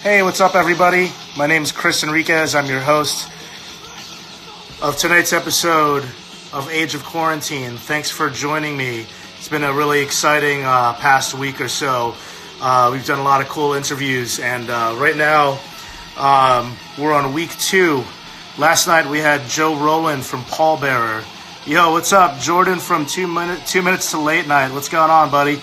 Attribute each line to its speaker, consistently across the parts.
Speaker 1: Hey, what's up, everybody? My name's Chris Enriquez. I'm your host of tonight's episode of Age of Quarantine. Thanks for joining me. It's been a really exciting past week or so. We've done a lot of cool interviews, and right now we're on week 2. Last night we had Joe Rowland from Pallbearer. Yo, what's up? Jordan from 2 Minutes to Late Night. What's going on, buddy?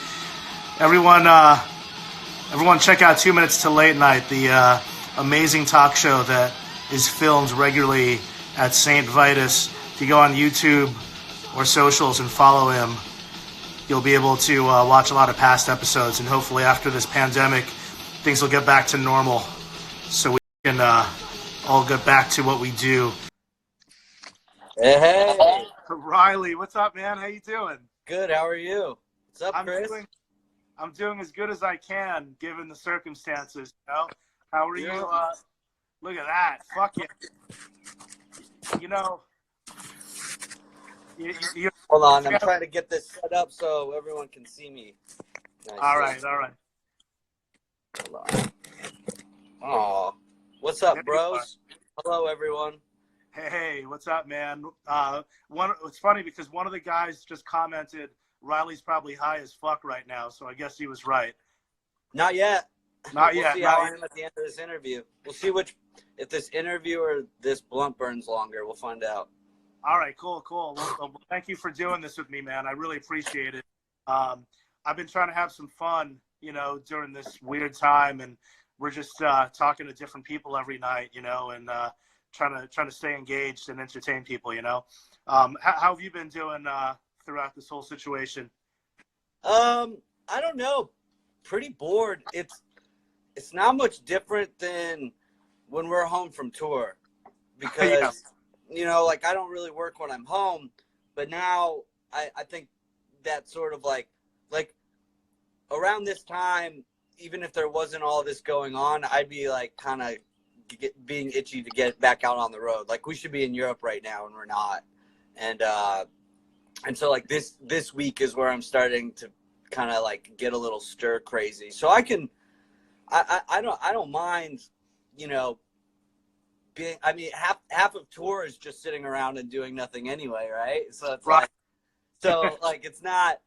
Speaker 1: Everyone check out 2 Minutes to Late Night, the amazing talk show that is filmed regularly at St. Vitus. If you go on YouTube or socials and follow him, you'll be able to watch a lot of past episodes, and hopefully after this pandemic, things will get back to normal so we can all get back to what we do.
Speaker 2: Hey.
Speaker 1: Riley, what's up, man? How you doing?
Speaker 2: Good, how are you? What's up, Chris?
Speaker 1: I'm doing as good as I can, given the circumstances, you know? How are you? Look at that. Fuck it. You know.
Speaker 2: Hold on, I'm trying to get this set up so everyone can see me. Nice.
Speaker 1: All right.
Speaker 2: Hold on. Aw. What's up, bros? Hello, everyone.
Speaker 1: Hey, what's up, man? It's funny because one of the guys just commented, Riley's probably high as fuck right now, so I guess he was right.
Speaker 2: Not yet.
Speaker 1: Not
Speaker 2: we'll
Speaker 1: yet.
Speaker 2: See how I am at the end of this interview. We'll see if this interview or this blunt burns longer. We'll find out.
Speaker 1: All right, cool. Well, thank you for doing this with me, man. I really appreciate it. I've been trying to have some fun, you know, during this weird time, and we're just talking to different people every night, you know, and trying to stay engaged and entertain people, you know. How have you been doing throughout this whole situation?
Speaker 2: I don't know. Pretty bored. It's not much different than when we're home from tour, because
Speaker 1: Yeah.
Speaker 2: you know, like, I don't really work when I'm home, but now I think that sort of like around this time, even if there wasn't all this going on, I'd be like kind of being itchy to get back out on the road. Like, we should be in Europe right now and we're not. And so like this week is where I'm starting to kind of like get a little stir crazy. So I don't mind, you know, half of tour is just sitting around and doing nothing anyway, right? So it's
Speaker 1: Right.
Speaker 2: it's not,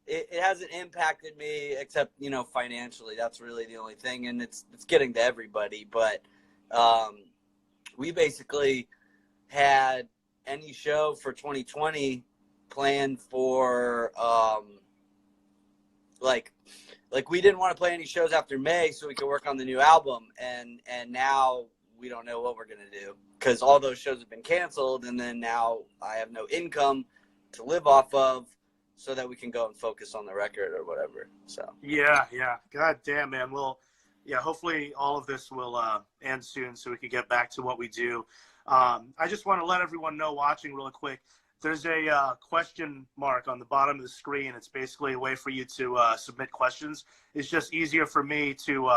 Speaker 2: it hasn't impacted me except, you know, financially. That's really the only thing, and it's getting to everybody. But we basically had any show for 2020 planned for like we didn't want to play any shows after May so we could work on the new album, and now we don't know what we're gonna do because all those shows have been canceled, and then now I have no income to live off of so that we can go and focus on the record or whatever. So
Speaker 1: Yeah. God damn, man. Well, yeah, hopefully all of this will end soon so we can get back to what we do. I just want to let everyone know watching really quick, there's a question mark on the bottom of the screen. It's basically a way for you to submit questions. It's just easier for me to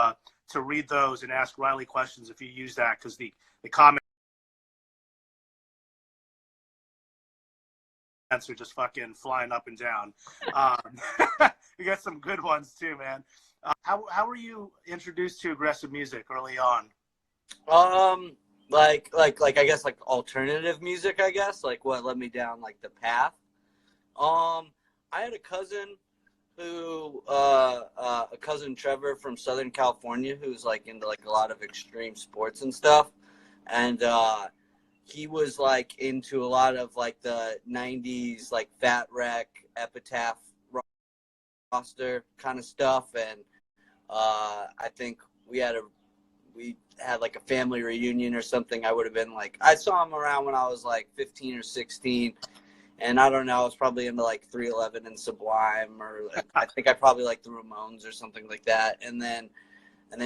Speaker 1: read those and ask Riley questions if you use that, because the comments are just fucking flying up and down. We got some good ones too, man. How were you introduced to aggressive music early on?
Speaker 2: Like I guess like alternative music, I guess, like what led me down like the path. I had a cousin who a cousin Trevor from Southern California, who's like into like a lot of extreme sports and stuff, and he was like into a lot of like the 90s like Fat Wreck, Epitaph roster kind of stuff, and I think we had like a family reunion or something. I would have been like, I saw him around when I was like 15 or 16, and I don't know, I was probably into like 311 and Sublime, or I think I probably liked the Ramones or something like that. And then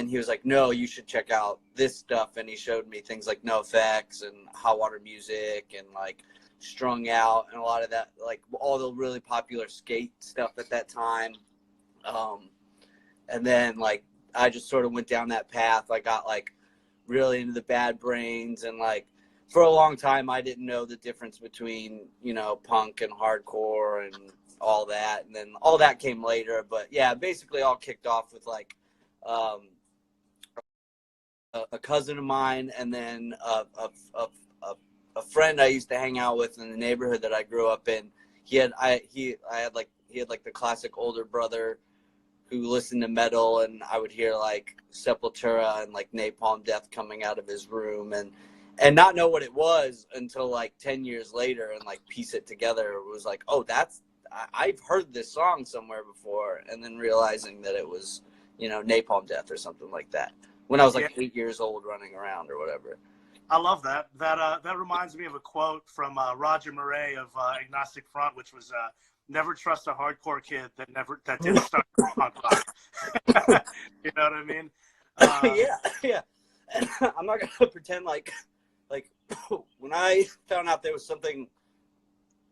Speaker 2: he was like, no, you should check out this stuff, and he showed me things like NoFX and Hot Water Music and like Strung Out and a lot of that, like all the really popular skate stuff at that time. And then like I just sort of went down that path. I got like really into the Bad Brains, and like for a long time I didn't know the difference between, you know, punk and hardcore and all that, and then all that came later. But yeah, basically all kicked off with like a cousin of mine, and then a friend I used to hang out with in the neighborhood that I grew up in. He had like the classic older brother who listened to metal, and I would hear like Sepultura and like Napalm Death coming out of his room, and not know what it was until like 10 years later, and like piece it together. It was like, oh, I've heard this song somewhere before, and then realizing that it was, Napalm Death or something like that when I was like 8 years old running around or whatever.
Speaker 1: I love that. That reminds me of a quote from Roger Murray of Agnostic Front, which was never trust a hardcore kid that didn't start punk rock. You know what I mean?
Speaker 2: Yeah. And I'm not gonna pretend like when I found out there was something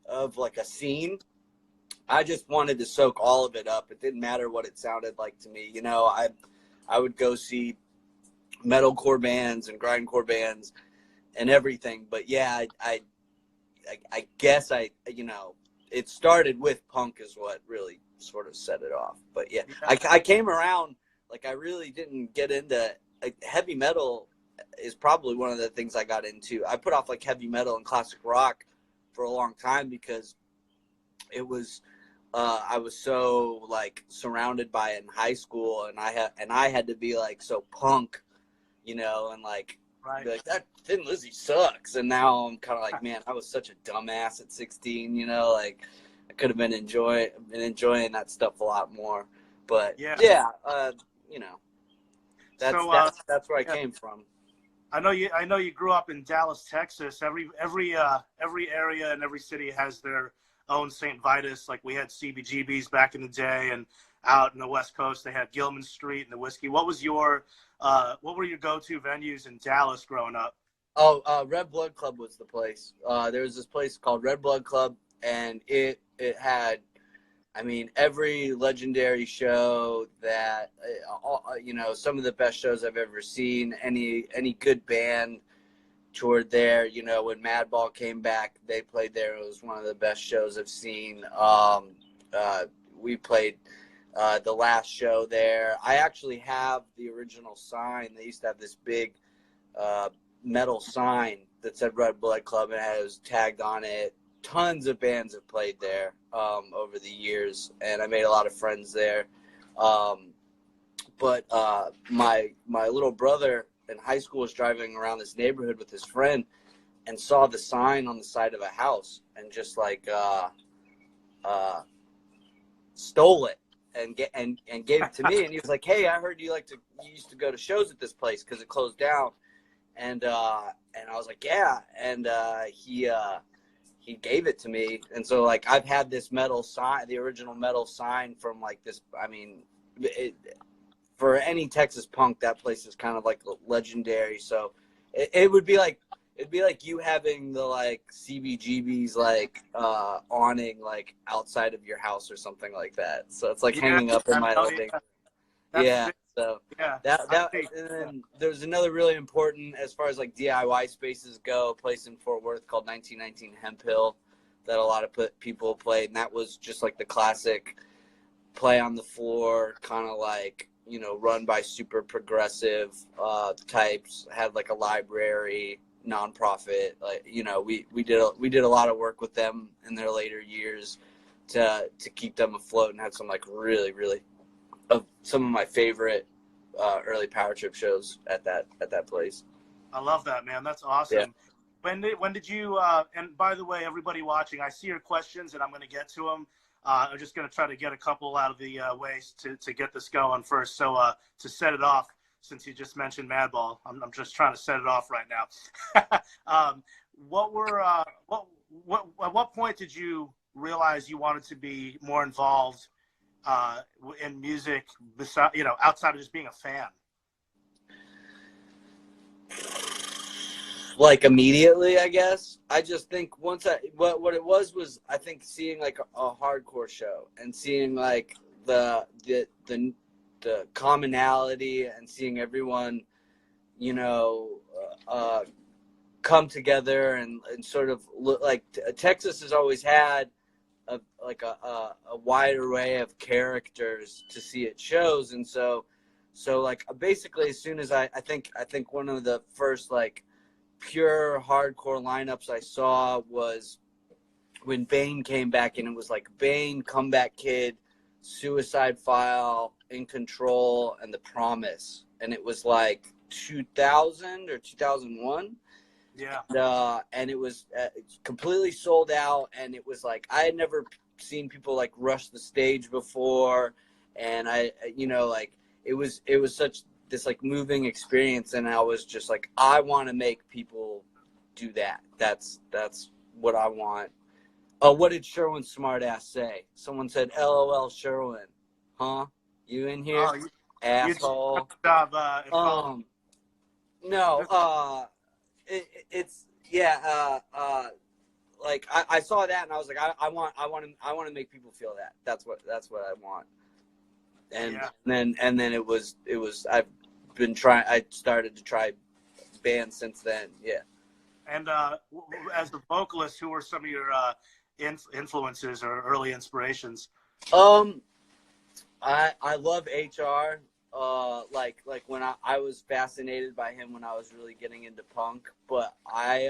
Speaker 2: of like a scene, I just wanted to soak all of it up. It didn't matter what it sounded like to me. I would go see metalcore bands and grindcore bands and everything. But yeah, I guess it started with punk is what really sort of set it off. But yeah, I came around, like I really didn't get into heavy metal is probably one of the things I got into. I put off like heavy metal and classic rock for a long time because it was I was so like surrounded by it in high school, and I had to be like so punk, and like
Speaker 1: right.
Speaker 2: Be like, that Thin Lizzy sucks. And now I'm kind of like, man, I was such a dumbass at 16, like I could have been enjoying that stuff a lot more. But that's where I came from.
Speaker 1: I know you grew up in Dallas, Texas. Every area and every city has their own St. Vitus. Like we had CBGBs back in the day, and out in the West Coast they had Gilman Street and the Whiskey. What were your go-to venues in Dallas growing up?
Speaker 2: Oh, Red Blood Club was the place. There was this place called Red Blood Club, and it had, every legendary show that, some of the best shows I've ever seen. Any good band toured there. When Madball came back, they played there. It was one of the best shows I've seen. We played the last show there. I actually have the original sign. They used to have this big metal sign that said Red Blood Club, and it was tagged on it. Tons of bands have played there over the years, and I made a lot of friends there. But my little brother in high school was driving around this neighborhood with his friend and saw the sign on the side of a house and just like stole it and gave it to me. And he was like, hey, I heard you used to go to shows at this place because it closed down. And I was like, yeah. And he gave it to me. And so like I've had this metal sign, the original metal sign from like this. For any Texas punk, that place is kind of like legendary. So it'd be like you having the like CBGB's like awning like outside of your house or something like that. So it's like hanging up in my living. Yeah. So that and then there's another really important as far as like DIY spaces go, a place in Fort Worth called 1919 Hemp Hill that a lot of people played, and that was just like the classic play on the floor, kind of like run by super progressive types. Had like a library, nonprofit. Like we did a lot of work with them in their later years to keep them afloat, and had some like really some of my favorite early power trip shows at that place.
Speaker 1: I love that, man. That's awesome.
Speaker 2: Yeah.
Speaker 1: When did you? And by the way, everybody watching, I see your questions, and I'm going to get to them. I'm just going to try to get a couple out of the ways to get this going first. So to set it off, since you just mentioned Madball, I'm just trying to set it off right now. At what point did you realize you wanted to be more involved in music, beside, outside of just being a fan?
Speaker 2: Like immediately, I guess. I just think once what it was I think seeing like a hardcore show and seeing like the commonality and seeing everyone, come together and sort of look like Texas has always had a wide array of characters to see at shows, and so So like basically as soon as I think one of the first like pure hardcore lineups I saw was when Bane came back, and it was like Bane, Comeback Kid, Suicide File, In Control, and The Promise. And it was like 2000 or 2001.
Speaker 1: Yeah.
Speaker 2: And it was completely sold out. And it was like, I had never seen people like rush the stage before. And like it was such this like moving experience. And I was just like, I want to make people do that. That's what I want. Oh, what did Sherwin Smartass say? Someone said, LOL, Sherwin. Huh? You in here?
Speaker 1: Oh,
Speaker 2: asshole. No, it's like I saw that and I was like, I want to make people feel that. That's what I want. And then it was I've been trying. I started to try bands since then. Yeah.
Speaker 1: And as the vocalist, who were some of your influences or early inspirations?
Speaker 2: I love HR. Like when I was fascinated by him when I was really getting into punk, but I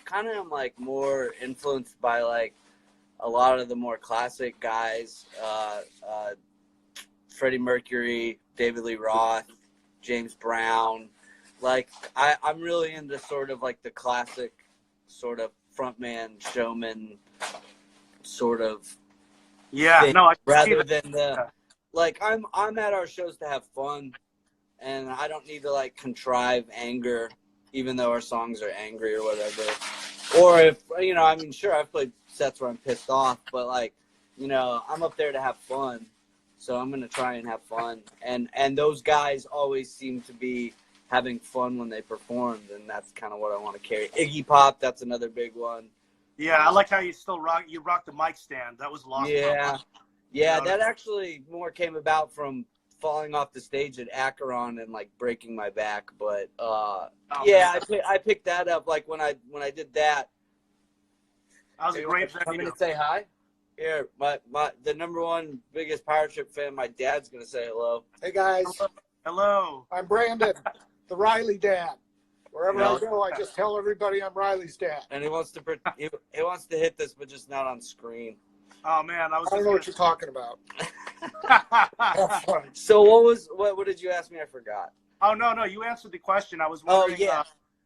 Speaker 2: kind of am like more influenced by like a lot of the more classic guys, Freddie Mercury, David Lee Roth, James Brown. Like I'm really into sort of like the classic sort of frontman, showman sort of thing, rather than the like I'm at our shows to have fun, and I don't need to like contrive anger, even though our songs are angry or whatever. Or if I mean, sure, I've played sets where I'm pissed off, but like I'm up there to have fun, so I'm gonna try and have fun. And those guys always seem to be having fun when they performed, and that's kind of what I want to carry. Iggy Pop, that's another big one.
Speaker 1: Yeah, I like how you still rock the mic stand. That was lost.
Speaker 2: Yeah, that actually more came about from falling off the stage at Acheron and like breaking my back. But I picked that up like when I did that.
Speaker 1: That was a great venue.
Speaker 2: I'm gonna say hi. Here, the number one biggest Power Trip fan. My dad's gonna say hello.
Speaker 3: Hey guys.
Speaker 1: Hello.
Speaker 3: I'm Brandon, the Riley dad. Wherever I go, I just tell everybody I'm Riley's dad.
Speaker 2: And he wants to hit this, but just not on screen.
Speaker 1: Oh man, I
Speaker 3: don't know what you're talking about.
Speaker 2: So what did you ask me? I forgot.
Speaker 1: Oh no, you answered the question. I was wondering,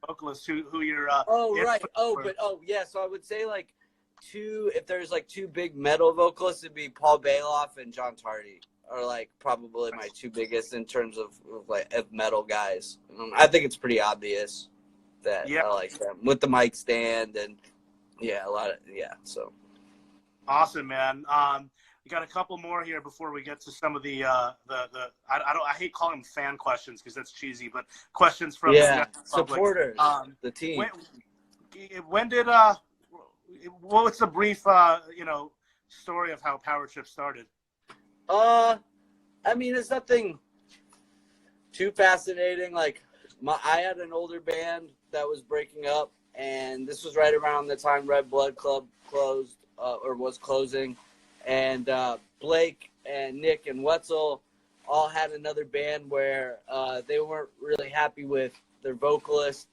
Speaker 1: vocalists who you're.
Speaker 2: Right. So I would say like if there's like two big metal vocalists, it'd be Paul Bailoff and John Tardy are like probably my two biggest in terms of metal guys. I think it's pretty obvious that I like them with the mic stand and so.
Speaker 1: Awesome, man. We got a couple more here before we get to some of the I hate calling them fan questions because that's cheesy, but questions from
Speaker 2: supporters, the team.
Speaker 1: When did what was the brief story of how Power Trip started?
Speaker 2: I mean, it's nothing too fascinating. Like I had an older band that was breaking up, and this was right around the time Red Blood Club closed or was closing, and Blake and Nick and Wetzel all had another band where they weren't really happy with their vocalist,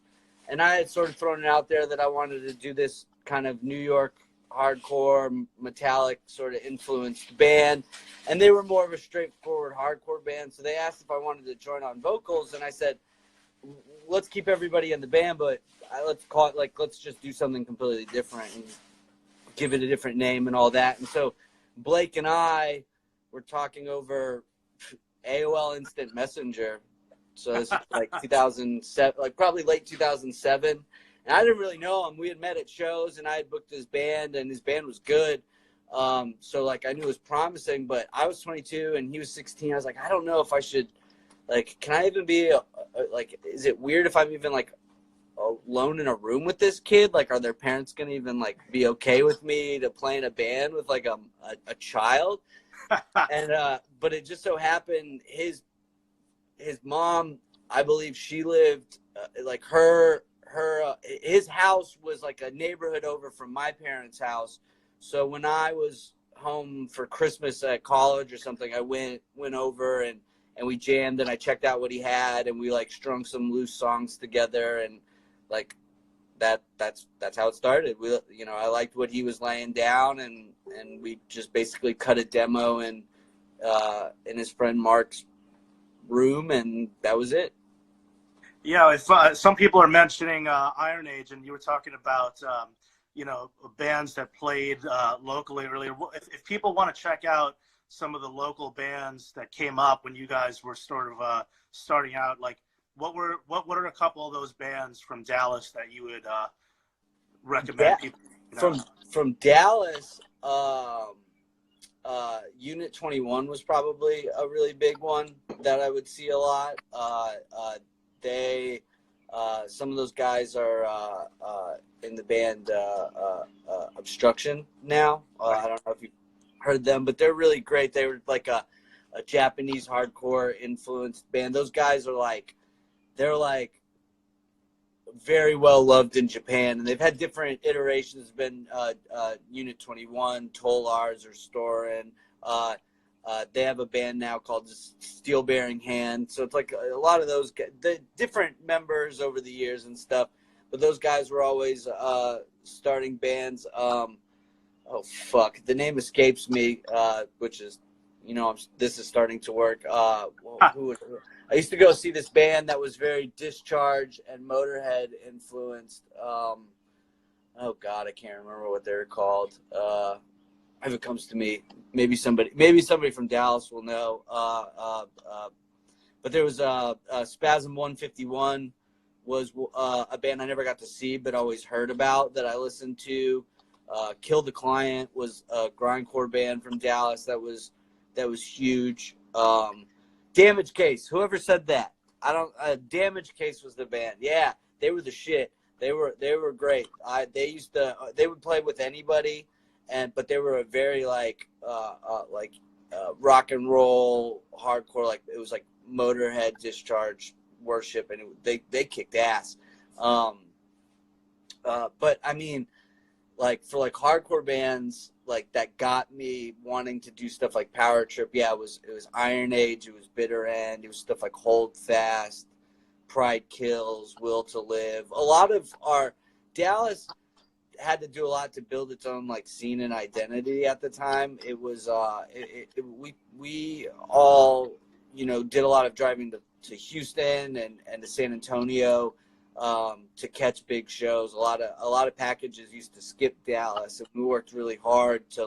Speaker 2: and I had sort of thrown it out there that I wanted to do this kind of New York hardcore metallic sort of influenced band, and they were more of a straightforward hardcore band, so they asked if I wanted to join on vocals, and I said let's keep everybody in the band, but let's just do something completely different and give it a different name and all that. And so Blake and I were talking over AOL Instant Messenger, so this was like 2007, like probably late 2007. And I didn't really know him. We had met at shows, and I had booked his band, and his band was good. So, like, I knew it was promising, but I was 22, and he was 16. I was like, I don't know if I should, like, can I even be, is it weird if I'm even, like, alone in a room with this kid? Like, are their parents going to even, like, be okay with me to play in a band with, like, a child? And, but it just so happened his mom, I believe she lived, his house was like a neighborhood over from my parents' house. So when I was home for Christmas at college or something, I went over and and we jammed, and I checked out what he had, and we like strung some loose songs together, and like that's how it started. We, I liked what he was laying down, and we just basically cut a demo in his friend Mark's room, and that was it.
Speaker 1: Yeah, if some people are mentioning Iron Age, and you were talking about bands that played locally earlier. If people want to check out some of the local bands that came up when you guys were sort of starting out, like what are a couple of those bands from Dallas that you would recommend people?
Speaker 2: From Dallas, Unit 21 was probably a really big one that I would see a lot. Some of those guys are in the band Obstruction now. I don't know if you heard them, but they're really great. They were like a Japanese hardcore influenced band. Those guys are they're very well loved in Japan, and they've had different iterations. Been Unit 21, Tolars, or Storin. They have a band now called Steel Bearing Hand. So it's like a lot of those the different members over the years and stuff. But those guys were always starting bands. Oh fuck, the name escapes me. Which is, this is starting to work. I used to go see this band that was very Discharge and Motorhead influenced. Oh God, I can't remember what they're called. If it comes to me, maybe somebody from Dallas will know. But there was Spasm 151 was a band I never got to see, but always heard about, that I listened to. Kill the Client was a grindcore band from Dallas that was huge. Damage Case, whoever said that, Damage Case was the band. Yeah, they were the shit. They were great. They would play with anybody, but they were a very rock and roll hardcore. Like it was like Motorhead, Discharge, Worship, and they kicked ass. But I mean, like for hardcore bands that got me wanting to do stuff like Power Trip. Yeah, it was Iron Age, it was Bitter End, it was stuff like Hold Fast, Pride Kills, Will to Live. A lot of our Dallas had to do a lot to build its own scene and identity at the time. It was we all did a lot of driving to Houston and to San Antonio to catch big shows. A lot of packages used to skip Dallas, and we worked really hard to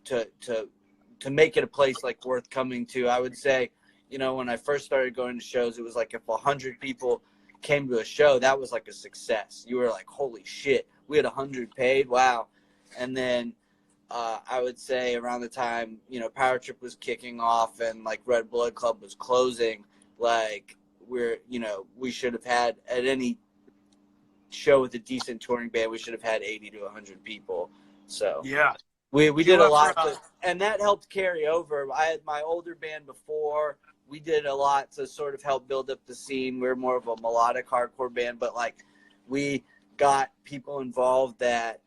Speaker 2: to make it a place worth coming to. I would say, when I first started going to shows, it was if 100 people came to a show, that was a success. You were like, holy shit, we had 100 paid, wow. And then I would say around the time Power Trip was kicking off and Red Blood Club was closing, we should have had, at any show with a decent touring band, we should have had 80 to 100 people. So
Speaker 1: yeah,
Speaker 2: we did a lot, and that helped carry over. I had my older band before. We did a lot to sort of help build up the scene. We were more of a melodic hardcore band, but we got people involved that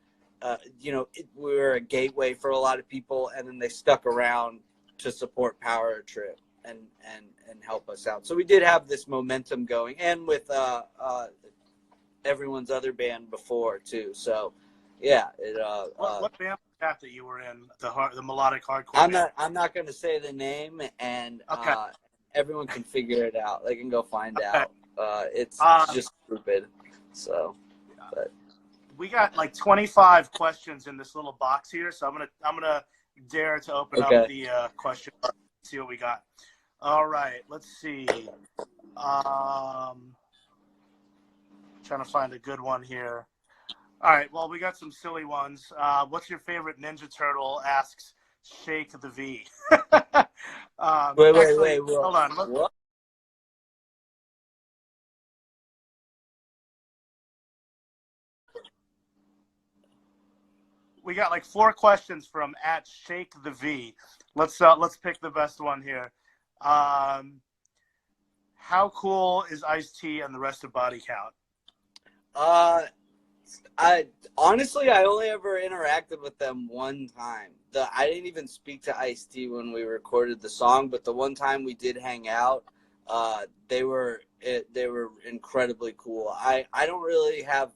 Speaker 2: we were a gateway for a lot of people, and then they stuck around to support Power Trip and help us out. So we did have this momentum going, and with everyone's other band before too. So yeah,
Speaker 1: what band was that you were in? The melodic hardcore.
Speaker 2: I'm not going to say the name, and
Speaker 1: okay.
Speaker 2: Everyone can figure it out. They can go find out. It's just stupid. So, but
Speaker 1: we got 25 questions in this little box here, so I'm gonna dare to open up the question. See what we got. All right, let's see. Trying to find a good one here. All right, well, we got some silly ones. What's your favorite Ninja Turtle? Asks Shake the V.
Speaker 2: Wait.
Speaker 1: Hold on.
Speaker 2: What?
Speaker 1: We got 4 questions from @ShakeTheV. Let's pick the best one here. How cool is Ice-T and the rest of Body Count?
Speaker 2: I honestly, I only ever interacted with them one time. I didn't even speak to Ice-T when we recorded the song, but the one time we did hang out, they were incredibly cool. I don't really have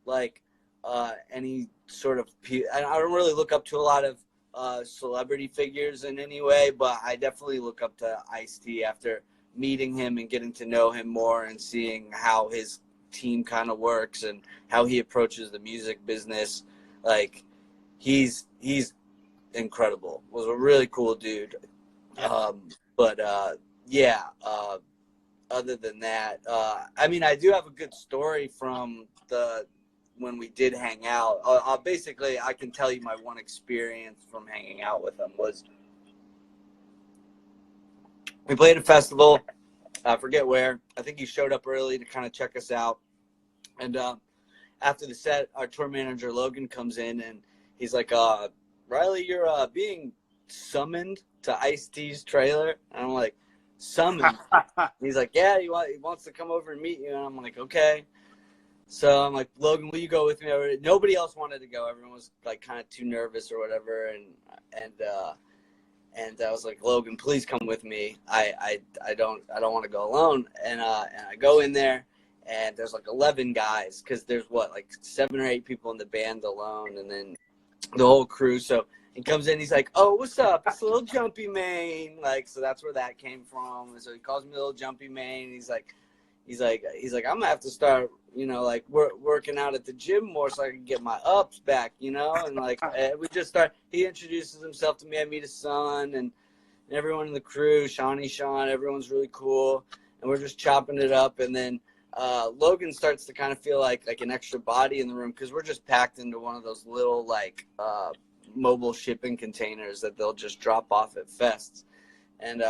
Speaker 2: like any sort of I don't really look up to a lot of celebrity figures in any way, but I definitely look up to Ice-T after meeting him and getting to know him more and seeing how his team kind of works and how he approaches the music business. Like he's incredible. Was a really cool dude. Other than that, I mean, I do have a good story from when we did hang out. Basically, I can tell you my one experience from hanging out with him was we played a festival. I forget where. I think he showed up early to kind of check us out. And after the set, our tour manager, Logan, comes in and he's like, Riley, you're being summoned to Ice-T's trailer. And I'm like, summoned? He's like, yeah, he wants to come over and meet you. And I'm like, okay. So I'm like, Logan, will you go with me? Nobody else wanted to go. Everyone was like kind of too nervous or whatever. And I was like, Logan, please come with me. I don't want to go alone. And I go in there, and there's like 11 guys, because there's like 7 or 8 people in the band alone, and then the whole crew. So he comes in, he's like, oh, what's up? It's Little Jumpy Mane. Like, so that's where that came from. And so he calls me Little Jumpy Mane. He's like, I'm gonna have to start, like working out at the gym more so I can get my ups back, and like we just start. He introduces himself to me. I meet his son and everyone in the crew, Sean, everyone's really cool, and we're just chopping it up. And then Logan starts to kind of feel like an extra body in the room, because we're just packed into one of those little mobile shipping containers that they'll just drop off at fests. And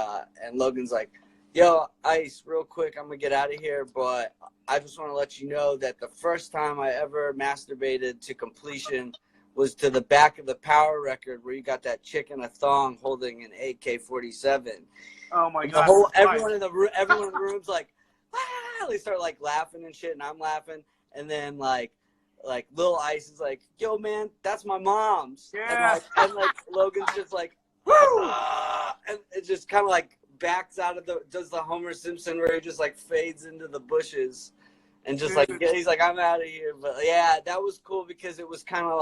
Speaker 2: Logan's like, yo, Ice, real quick, I'm going to get out of here, but I just want to let you know that the first time I ever masturbated to completion was to the back of the Power record where you got that chick in a thong holding an AK-47.
Speaker 1: Oh, my God.
Speaker 2: Everyone in the room's like, ah! They start, laughing and shit, and I'm laughing. And then, Lil Ice is like, yo, man, that's my mom's.
Speaker 1: Yeah.
Speaker 2: And Logan's just like, woo! And it just kind of, backs out of does the Homer Simpson where he just fades into the bushes and just he's like, I'm out of here. But yeah, that was cool, because it was kind of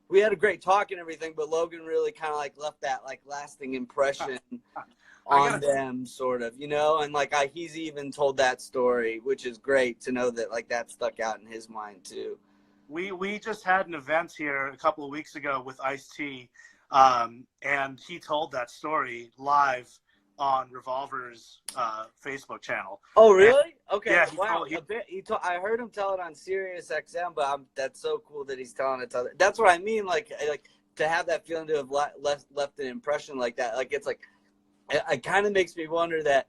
Speaker 2: we had a great talk and everything, but Logan really kind of left that lasting impression on them, sort of, and he's even told that story, which is great to know that that stuck out in his mind too.
Speaker 1: We just had an event here a couple of weeks ago with Ice-T. And he told that story live on Revolver's Facebook channel.
Speaker 2: Oh, really? Okay.
Speaker 1: Yeah.
Speaker 2: Wow. I heard him tell it on Sirius XM, but that's so cool that he's telling it to others. That's what I mean. To have that feeling to have left an impression like that. It kind of makes me wonder that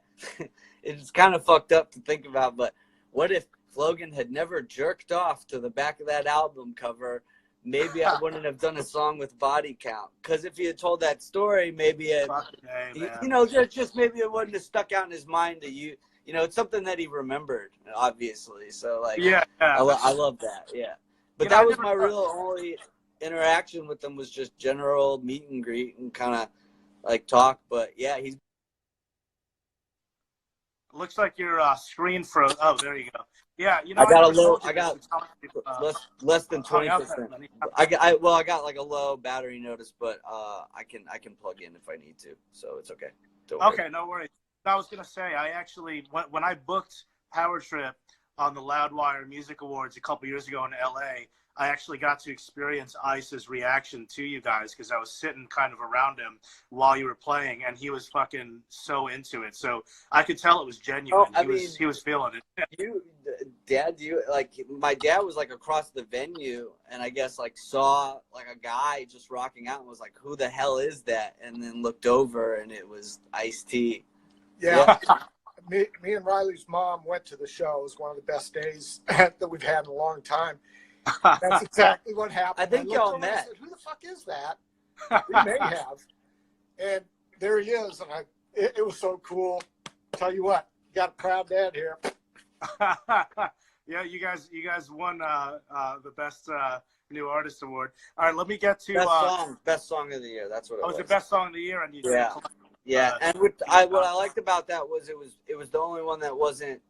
Speaker 2: it's kind of fucked up to think about, but what if Logan had never jerked off to the back of that album cover? Maybe I wouldn't have done a song with Body Count, because if he had told that story, maybe just maybe it wouldn't have stuck out in his mind to you. It's something that he remembered, obviously. So I love that. Yeah, but that was my real only interaction with him, was just general meet and greet and kind of talk. But yeah, he's.
Speaker 1: Looks like your screen froze. Oh, there you go. Yeah,
Speaker 2: I got less than 20%. I got a low battery notice, but I can plug in if I need to, so it's okay.
Speaker 1: Okay, no worries. I was gonna say, I actually when I booked Power Trip on the Loudwire Music Awards a couple years ago in LA, I actually got to experience Ice's reaction to you guys, because I was sitting kind of around him while you were playing, and he was fucking so into it. So I could tell it was genuine. He was feeling it.
Speaker 2: My dad was across the venue, and I guess saw a guy just rocking out and was like, who the hell is that? And then looked over, and it was Ice-T.
Speaker 3: Yeah. Me and Riley's mom went to the show. It was one of the best days that we've had in a long time. That's exactly what happened.
Speaker 2: I think y'all met.
Speaker 3: I said, who the fuck is that? We may have. And there he is. And it was so cool. Tell you what, you got a proud dad here.
Speaker 1: Yeah, you guys won the best new artist award. All right, let me get to
Speaker 2: best song of the year. That's what it was.
Speaker 1: The best song of the year, and you
Speaker 2: yeah. And what I liked about that was it was the only one that wasn't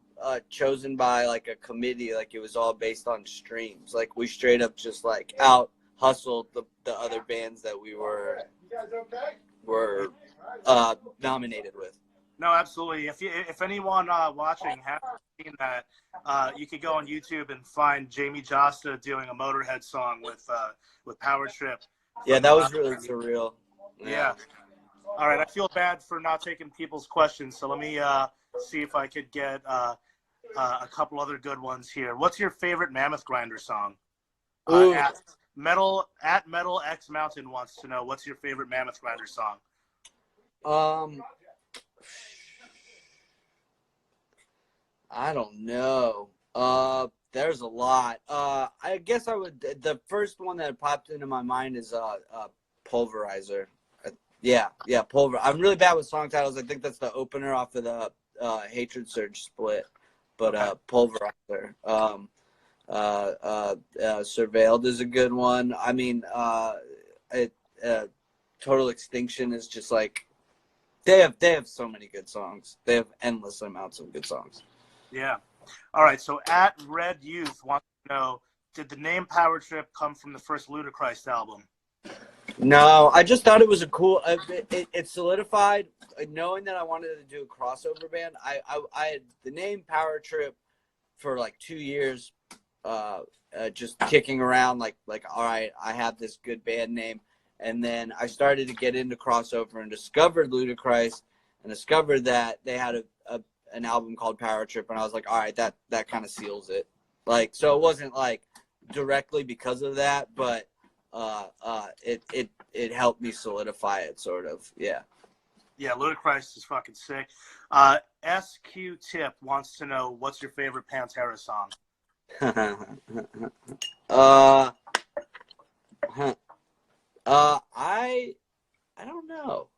Speaker 2: chosen by like a committee. Like it was all based on streams. Like we straight up just like out hustled the other bands that we were nominated with.
Speaker 1: No, absolutely. If anyone watching hasn't seen that, you could go on YouTube and find Jamie Josta doing a Motorhead song with Power Trip.
Speaker 2: Yeah, that was really surreal.
Speaker 1: Yeah. All right, I feel bad for not taking people's questions, so let me see if I could get a couple other good ones here. What's your favorite Mammoth Grinder song? At Metal X Mountain wants to know, what's your favorite Mammoth Grinder song?
Speaker 2: I don't know. There's a lot. I guess the first one that popped into my mind is Pulverizer. Yeah, Pulver. I'm really bad with song titles. I think that's the opener off of the Hatred Surge split. But Pulverizer. Surveilled is a good one. I mean, Total Extinction is just like they have so many good songs. They have endless amounts of good songs.
Speaker 1: Yeah. All right. So at Red Youth wants to know, did the name Power Trip come from the first Ludacris album?
Speaker 2: No, I just thought it was a cool. It solidified knowing that I wanted to do a crossover band. I had the name Power Trip for like 2 years, just kicking around like all right, I have this good band name, and then I started to get into crossover and discovered Ludacris and discovered that they had an album called Power Trip, and I was like, all right, that kind of seals it. Like, so it wasn't like directly because of that, but it helped me solidify it, sort of. Yeah.
Speaker 1: Yeah, Ludacris is fucking sick. SQ Tip wants to know, what's your favorite Pantera song?
Speaker 2: I don't know.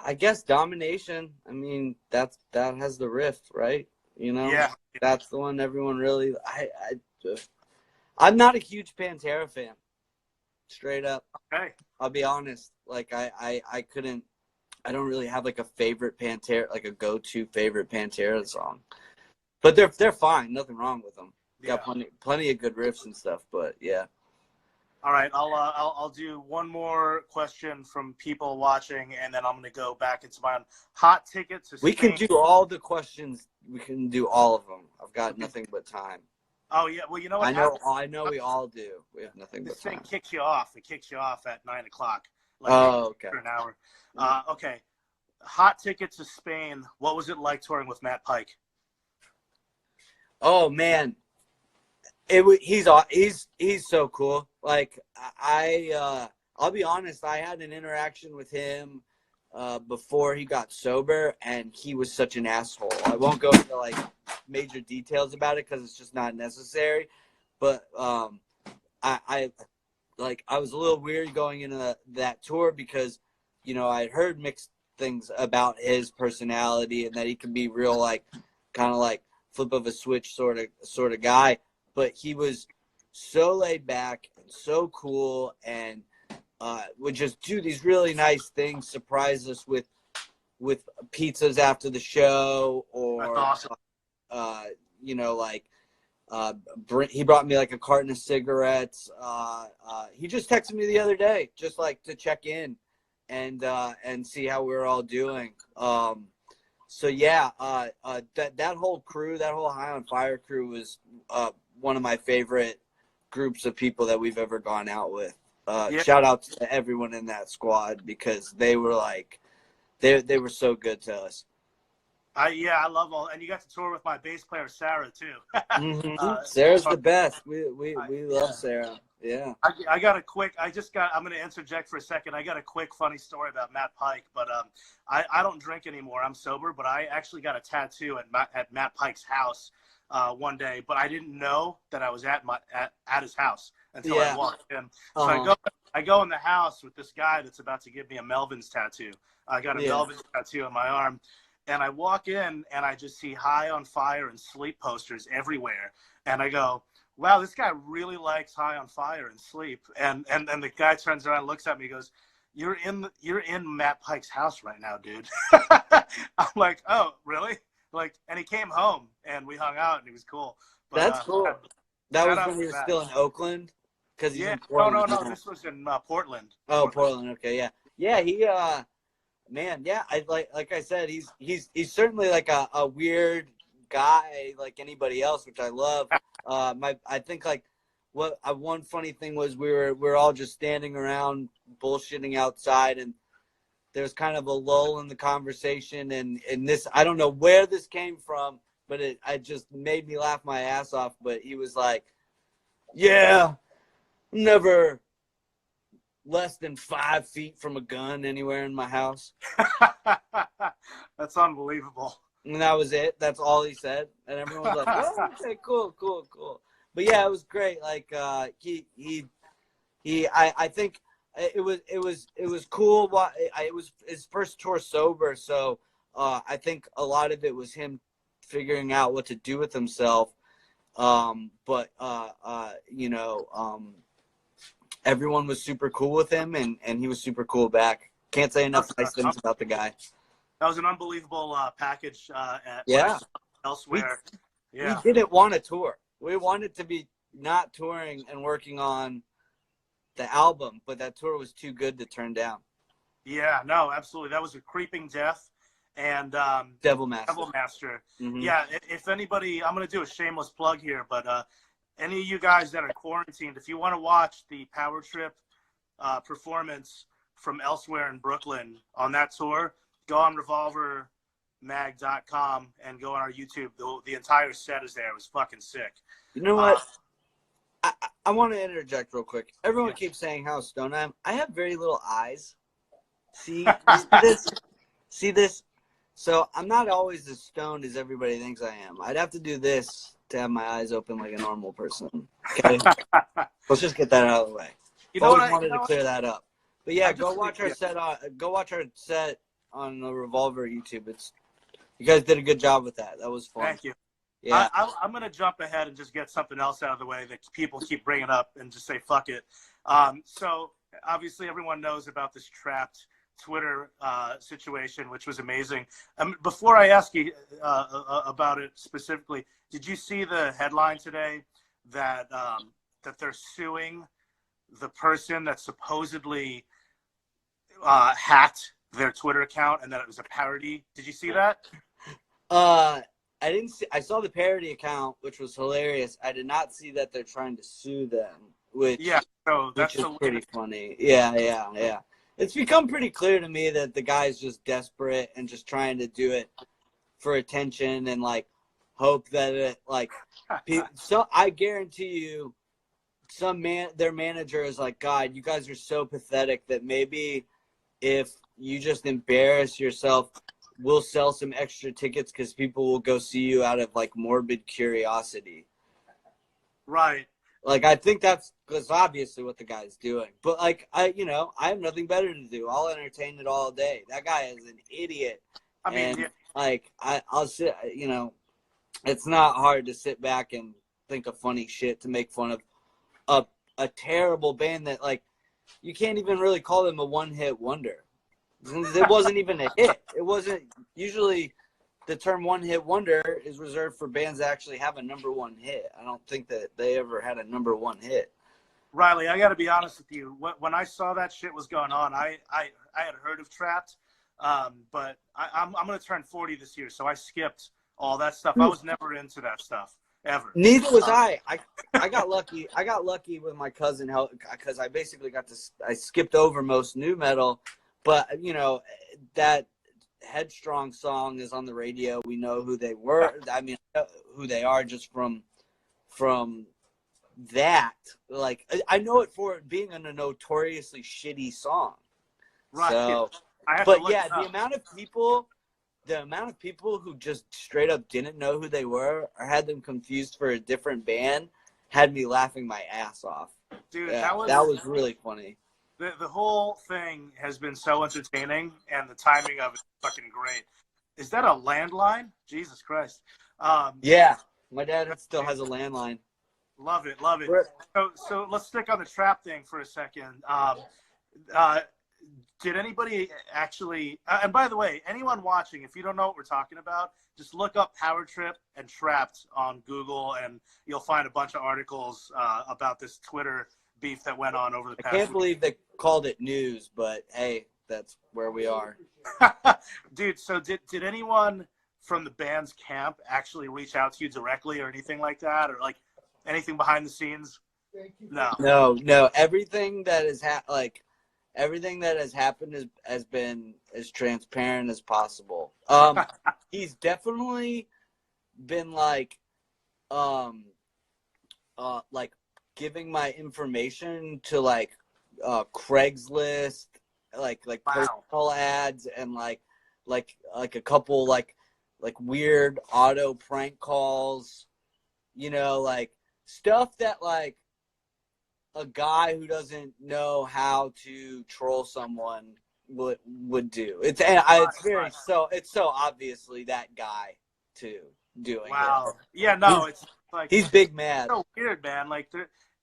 Speaker 2: I guess Domination. I mean, that has the riff, right? You know,
Speaker 1: yeah,
Speaker 2: that's the one everyone really. I'm not a huge Pantera fan, straight up.
Speaker 1: Okay.
Speaker 2: I'll be honest. Like I don't really have like a favorite Pantera, like a go-to favorite Pantera song. But they're fine. Nothing wrong with them.
Speaker 1: Yeah.
Speaker 2: Got plenty of good riffs and stuff. But yeah.
Speaker 1: All right, I'll do one more question from people watching, and then I'm going to go back into my hot ticket to Spain.
Speaker 2: We can do all the questions. We can do all of them. I've got nothing but time.
Speaker 1: Oh yeah, well you know what?
Speaker 2: I know we all do. We have nothing but time.
Speaker 1: This thing kicks you off. It kicks you off at 9 o'clock.
Speaker 2: Like, okay.
Speaker 1: For an hour. Okay. Hot ticket to Spain. What was it like touring with Matt Pike?
Speaker 2: Oh man, he's so cool. Like I'll be honest, I had an interaction with him before he got sober, and he was such an asshole. I won't go into like major details about it because it's just not necessary. But I was a little weird going into that tour because, you know, I had heard mixed things about his personality and that he can be real, like kind of like flip of a switch sort of guy. But he was so laid back and so cool, and would just do these really nice things, surprise us with pizzas after the show, or
Speaker 1: that's awesome.
Speaker 2: you know, like he brought me like a carton of cigarettes. He just texted me the other day just like to check in and see how we were all doing. So yeah, that whole crew, that whole High on Fire crew was one of my favorite groups of people that we've ever gone out with. Shout out to everyone in that squad because they were like, they were so good to us.
Speaker 1: I love all, and you got to tour with my bass player Sarah too.
Speaker 2: Mm-hmm. Sarah's the best. We love Sarah. Yeah.
Speaker 1: I got a quick. I'm going to interject for a second. I got a quick funny story about Matt Pike, but I don't drink anymore. I'm sober, but I actually got a tattoo at Matt Pike's house one day, but I didn't know that I was at his house until I walked in. So I go in the house with this guy that's about to give me a Melvin's tattoo. I got a Melvin's tattoo on my arm. And I walk in and I just see High on Fire and Sleep posters everywhere. And I go, wow, this guy really likes High on Fire and Sleep. And the guy turns around and looks at me and goes, you're in Matt Pike's house right now, dude. I'm like, oh, really? Like, and he came home and we hung out and he was cool. But,
Speaker 2: That's cool. That was when he was still in Oakland? Because he's in Portland.
Speaker 1: No, this was in Portland.
Speaker 2: Oh, Portland. Okay, yeah. Yeah, he man, yeah, I like I said, he's certainly like a weird guy like anybody else, which I love. I think like one funny thing was we were all just standing around bullshitting outside, and there's kind of a lull in the conversation, and this, I don't know where this came from, but it just made me laugh my ass off. But he was like, yeah, never less than 5 feet from a gun anywhere in my house.
Speaker 1: That's unbelievable.
Speaker 2: And that was it. That's all he said. And everyone was like, oh, okay, cool. But yeah, it was great. Like, I think it was cool. It was his first tour sober. So, I think a lot of it was him figuring out what to do with himself. Everyone was super cool with him, and he was super cool back. Can't say enough nice things about the guy.
Speaker 1: That was an unbelievable package at elsewhere.
Speaker 2: We didn't want to tour. We wanted to be not touring and working on the album, but that tour was too good to turn down. Yeah, no, absolutely. That was a Creeping Death and Devil Master. Mm-hmm. Yeah, if anybody, I'm going to do a shameless plug here, but any of you guys that are quarantined, if you want to watch the Power Trip performance from elsewhere in Brooklyn on that tour, go on revolvermag.com and go on our YouTube. The entire set is there. It was fucking sick. You know what? I want to interject real quick. Everyone keeps saying how stoned I am. I have very little eyes. See this? See this? So I'm not always as stoned as everybody thinks I am. I'd have to do this to have my eyes open like a normal person. Okay? Let's just get that out of the way. Always wanted to clear that up. But yeah, go watch our set on the Revolver YouTube. You guys did a good job with that. That was fun. Thank you. Yeah, I'm going to jump ahead and just get something else out of the way that people keep bringing up and just say fuck it. So obviously everyone knows about this Trapped Twitter situation, which was amazing. Before I ask you about it specifically, did you see the headline today that that they're suing the person that supposedly hacked their Twitter account and that it was a parody? Did you see that? I didn't see. I saw the parody account, which was hilarious. I did not see that they're trying to sue them, which is pretty funny. Yeah. It's become pretty clear to me that the guy's just desperate and just trying to do it for attention and like hope that it like. So I guarantee you, their manager is like, God, you guys are so pathetic that maybe if you just embarrass yourself, we'll sell some extra tickets because people will go see you out of like morbid curiosity. Right. Like, I think that's obviously what the guy's doing. But like, I have nothing better to do. I'll entertain it all day. That guy is an idiot. I mean, like, I'll sit, it's not hard to sit back and think of funny shit to make fun of a terrible band that, like, you can't even really call them a one-hit wonder. It wasn't even a hit. It wasn't. Usually the term one-hit wonder is reserved for bands that actually have a number one hit. I don't think that they ever had a number one hit. Riley, I got to be honest with you. When I saw that shit was going on, I had heard of Trapped, but I'm going to turn 40 this year, so I skipped all that stuff. I was never into that stuff, ever. Neither was I. I got lucky. I got lucky with my cousin because I basically I skipped over most new metal. But, that Headstrong song is on the radio. We know who they were. I mean, who they are just from that. Like, I know it for it being a notoriously shitty song. Right. So, the amount of people who just straight up didn't know who they were or had them confused for a different band had me laughing my ass off. Dude, that was really funny.
Speaker 1: the whole thing has been so entertaining, and the timing of it is fucking great. Is that a landline? Jesus Christ.
Speaker 2: Yeah, my dad still has a landline.
Speaker 1: Love it, love it. So let's stick on the trap thing for a second. Did anybody actually? And by the way, anyone watching, if you don't know what we're talking about, just look up Power Trip and Trapped on Google, and you'll find a bunch of articles about this Twitter beef that went on over the past.
Speaker 2: I can't believe they called it news, but hey, that's where we are.
Speaker 1: Dude, so did anyone from the band's camp actually reach out to you directly or anything like that, or like anything behind the scenes?
Speaker 2: No. Everything that has everything that has happened has been as transparent as possible. He's definitely been like giving my information to like Craigslist, like personal ads, and like a couple like weird auto prank calls, like stuff that like a guy who doesn't know how to troll someone would do. It's so obviously that guy too doing it.
Speaker 1: Wow. Yeah, no, it's like
Speaker 2: he's big mad.
Speaker 1: So weird, man. Like,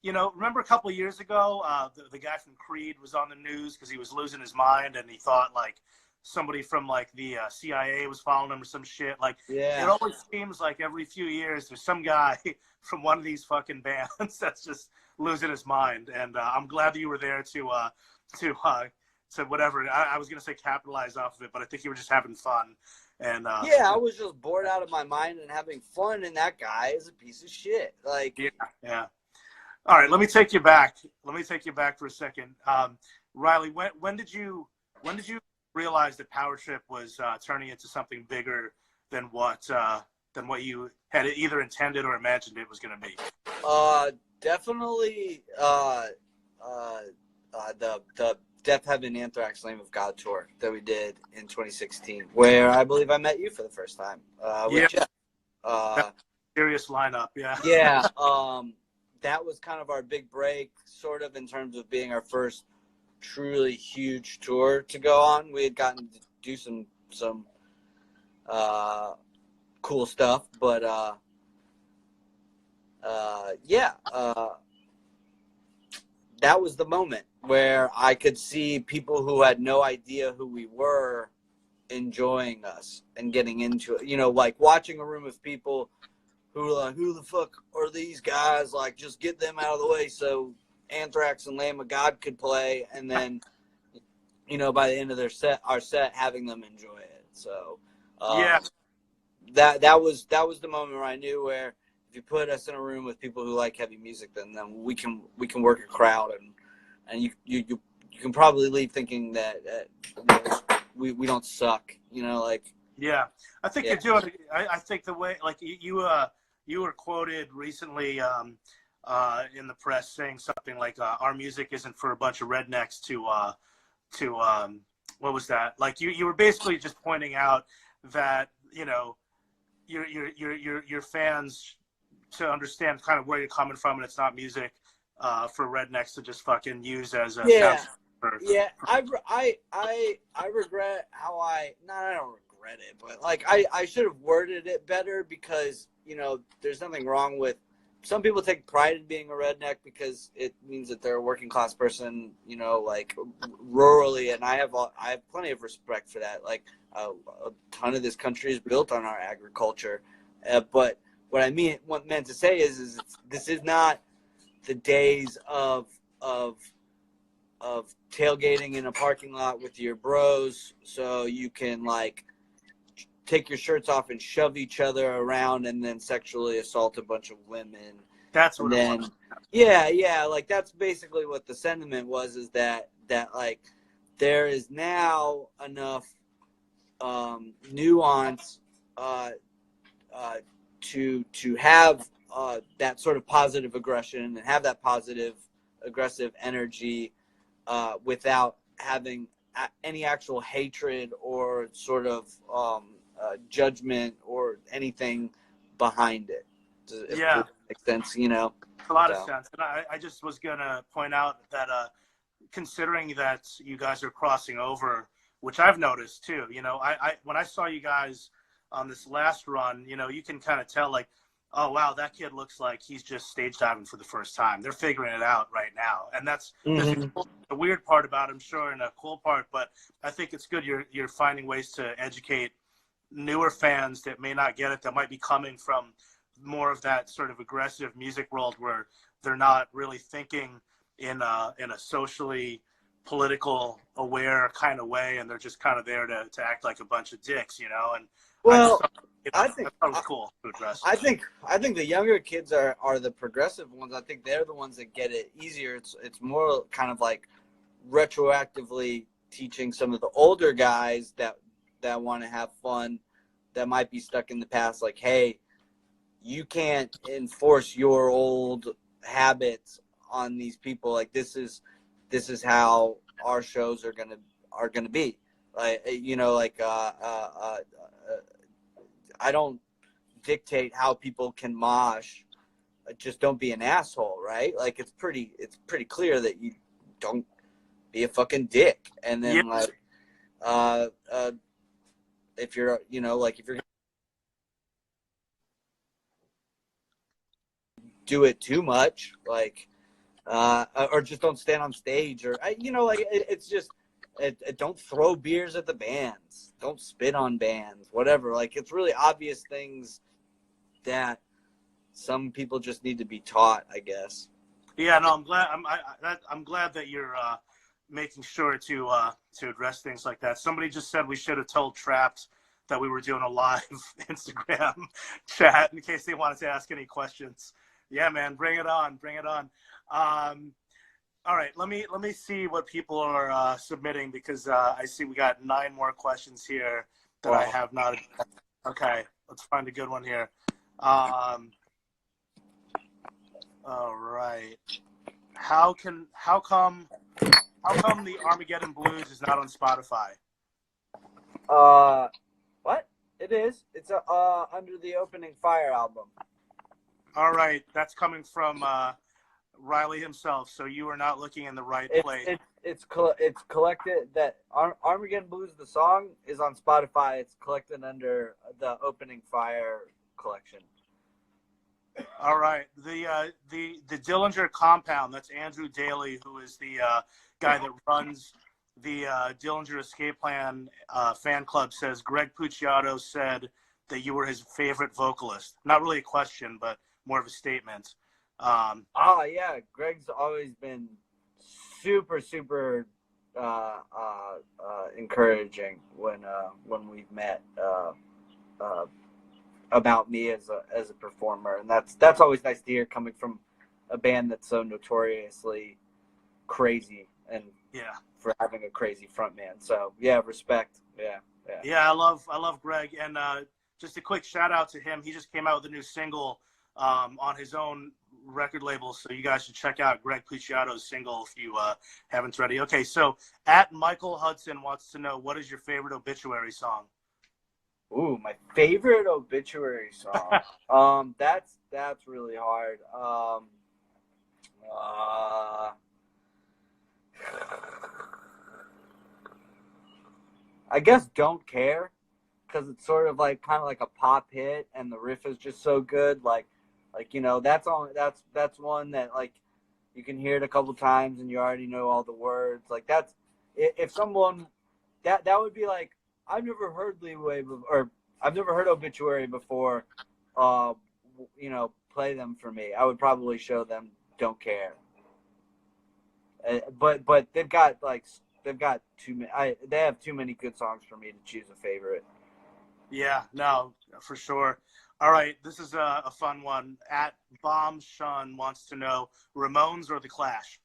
Speaker 1: remember a couple of years ago, the guy from Creed was on the news because he was losing his mind, and he thought like somebody from like the CIA was following him or some shit. Like,
Speaker 2: yeah,
Speaker 1: it always seems like every few years there's some guy from one of these fucking bands that's just losing his mind. And I'm glad that you were there to whatever. I was gonna say capitalize off of it, but I think you were just having fun. And
Speaker 2: I was just bored out of my mind and having fun, and that guy is a piece of shit. Like,
Speaker 1: yeah. All right, let me take you back. For a second, Riley. When did you realize that Power Trip was turning into something bigger than what you had either intended or imagined it was going to be?
Speaker 2: Definitely the Death Heaven Anthrax Lamb of God tour that we did in 2016, where I believe I met you for the first time. With Jeff.
Speaker 1: Serious lineup, yeah.
Speaker 2: Yeah, that was kind of our big break, sort of in terms of being our first truly huge tour to go on. We had gotten to do some cool stuff, but that was the moment where I could see people who had no idea who we were enjoying us and getting into it. Like watching a room of people who were like, who the fuck are these guys? Like, just get them out of the way so Anthrax and Lamb of God could play. And then, by the end of our set, having them enjoy it. So, that was the moment where I knew where if you put us in a room with people who like heavy music, then we can work a crowd, and you can probably leave thinking that we don't suck, like. Yeah,
Speaker 1: I think you're doing. I think the way like you were quoted recently in the press saying something like our music isn't for a bunch of rednecks to what was that? Like you were basically just pointing out that your fans to understand kind of where you're coming from, and it's not music for rednecks to just fucking use as a
Speaker 2: I regret how I don't regret it, but like I should have worded it better, because there's nothing wrong with some people take pride in being a redneck because it means that they're a working class person, like rurally, and I have plenty of respect for that. Like a ton of this country is built on our agriculture, but what I meant to say is this is not the days of tailgating in a parking lot with your bros so you can like take your shirts off and shove each other around and then sexually assault a bunch of women.
Speaker 1: That's what it was.
Speaker 2: Yeah, like that's basically what the sentiment was, is that like there is now enough nuance to have that sort of positive aggression and have that positive aggressive energy without having any actual hatred or sort of judgment or anything behind it. If it makes sense,
Speaker 1: A lot of sense. And I just was gonna point out that considering that you guys are crossing over, which I've noticed too. You know, I when I saw you guys on this last run, you know, you can kind of tell like, oh wow, that kid looks like he's just stage diving for the first time. They're figuring it out right now, and that's the weird part about it, I'm sure, and a cool part. But I think it's good you're finding ways to educate newer fans that may not get it, that might be coming from more of that sort of aggressive music world where they're not really thinking in a socially political aware kind of way, and they're just kind of there to act like a bunch of dicks, you know. And
Speaker 2: well,
Speaker 1: I think that was cool to address.
Speaker 2: I think the younger kids are the progressive ones. I think they're the ones that get it easier. It's more kind of like retroactively teaching some of the older guys that want to have fun, that might be stuck in the past, like, hey, you can't enforce your old habits on these people. Like, this is how our shows are gonna be. Like, you know, like I don't dictate how people can mosh. Just don't be an asshole, right? Like, it's pretty clear that you don't be a fucking dick. And then if you're, you know, like, if you're do it too much, like, or just don't stand on stage, or, you know, like, it's just, don't throw beers at the bands, don't spit on bands, whatever. Like, it's really obvious things that some people just need to be taught, I guess.
Speaker 1: Yeah, no, I'm glad that you're making sure to address things like that. Somebody just said we should have told Trapped that we were doing a live Instagram chat in case they wanted to ask any questions. Yeah, man, bring it on. All right, let me see what people are submitting, because I see we got 9 more questions here that I have not. Okay, let's find a good one here. All right, how come the Armageddon Blues is not on Spotify?
Speaker 2: What? It is. It's under the Opening Fire album.
Speaker 1: All right, that's coming from Riley himself. So you are not looking in the right place.
Speaker 2: It's collected. That Armageddon Blues, the song, is on Spotify. It's collected under the Opening Fire collection.
Speaker 1: All right, the Dillinger Compound. That's Andrew Daly, who is the guy that runs the Dillinger Escape Plan fan club. Says Greg Puciato said that you were his favorite vocalist. Not really a question, but more of a statement.
Speaker 2: Yeah, Greg's always been super encouraging when we've met about me as a performer, and that's always nice to hear, coming from a band that's so notoriously crazy, and for having a crazy frontman. So yeah, respect. Yeah,
Speaker 1: I love Greg, and just a quick shout out to him. He just came out with a new single on his own record label, so you guys should check out Greg Puciato's single if you haven't already. Okay, so at Michael Hudson wants to know, what is your favorite Obituary song?
Speaker 2: Ooh, my favorite Obituary song. That's really hard. I guess Don't Care, because it's sort of like kind of like a pop hit, and the riff is just so good. Like, you know, that's one that, like, you can hear it a couple times and you already know all the words. Like, that's, if someone that would be like, I've never heard Leeway or I've never heard Obituary before, you know, play them for me. I would probably show them Don't Care. But they've got too many. They have too many good songs for me to choose a favorite.
Speaker 1: Yeah, no, for sure. All right, this is a fun one. At Bomb Shun wants to know, Ramones or The Clash?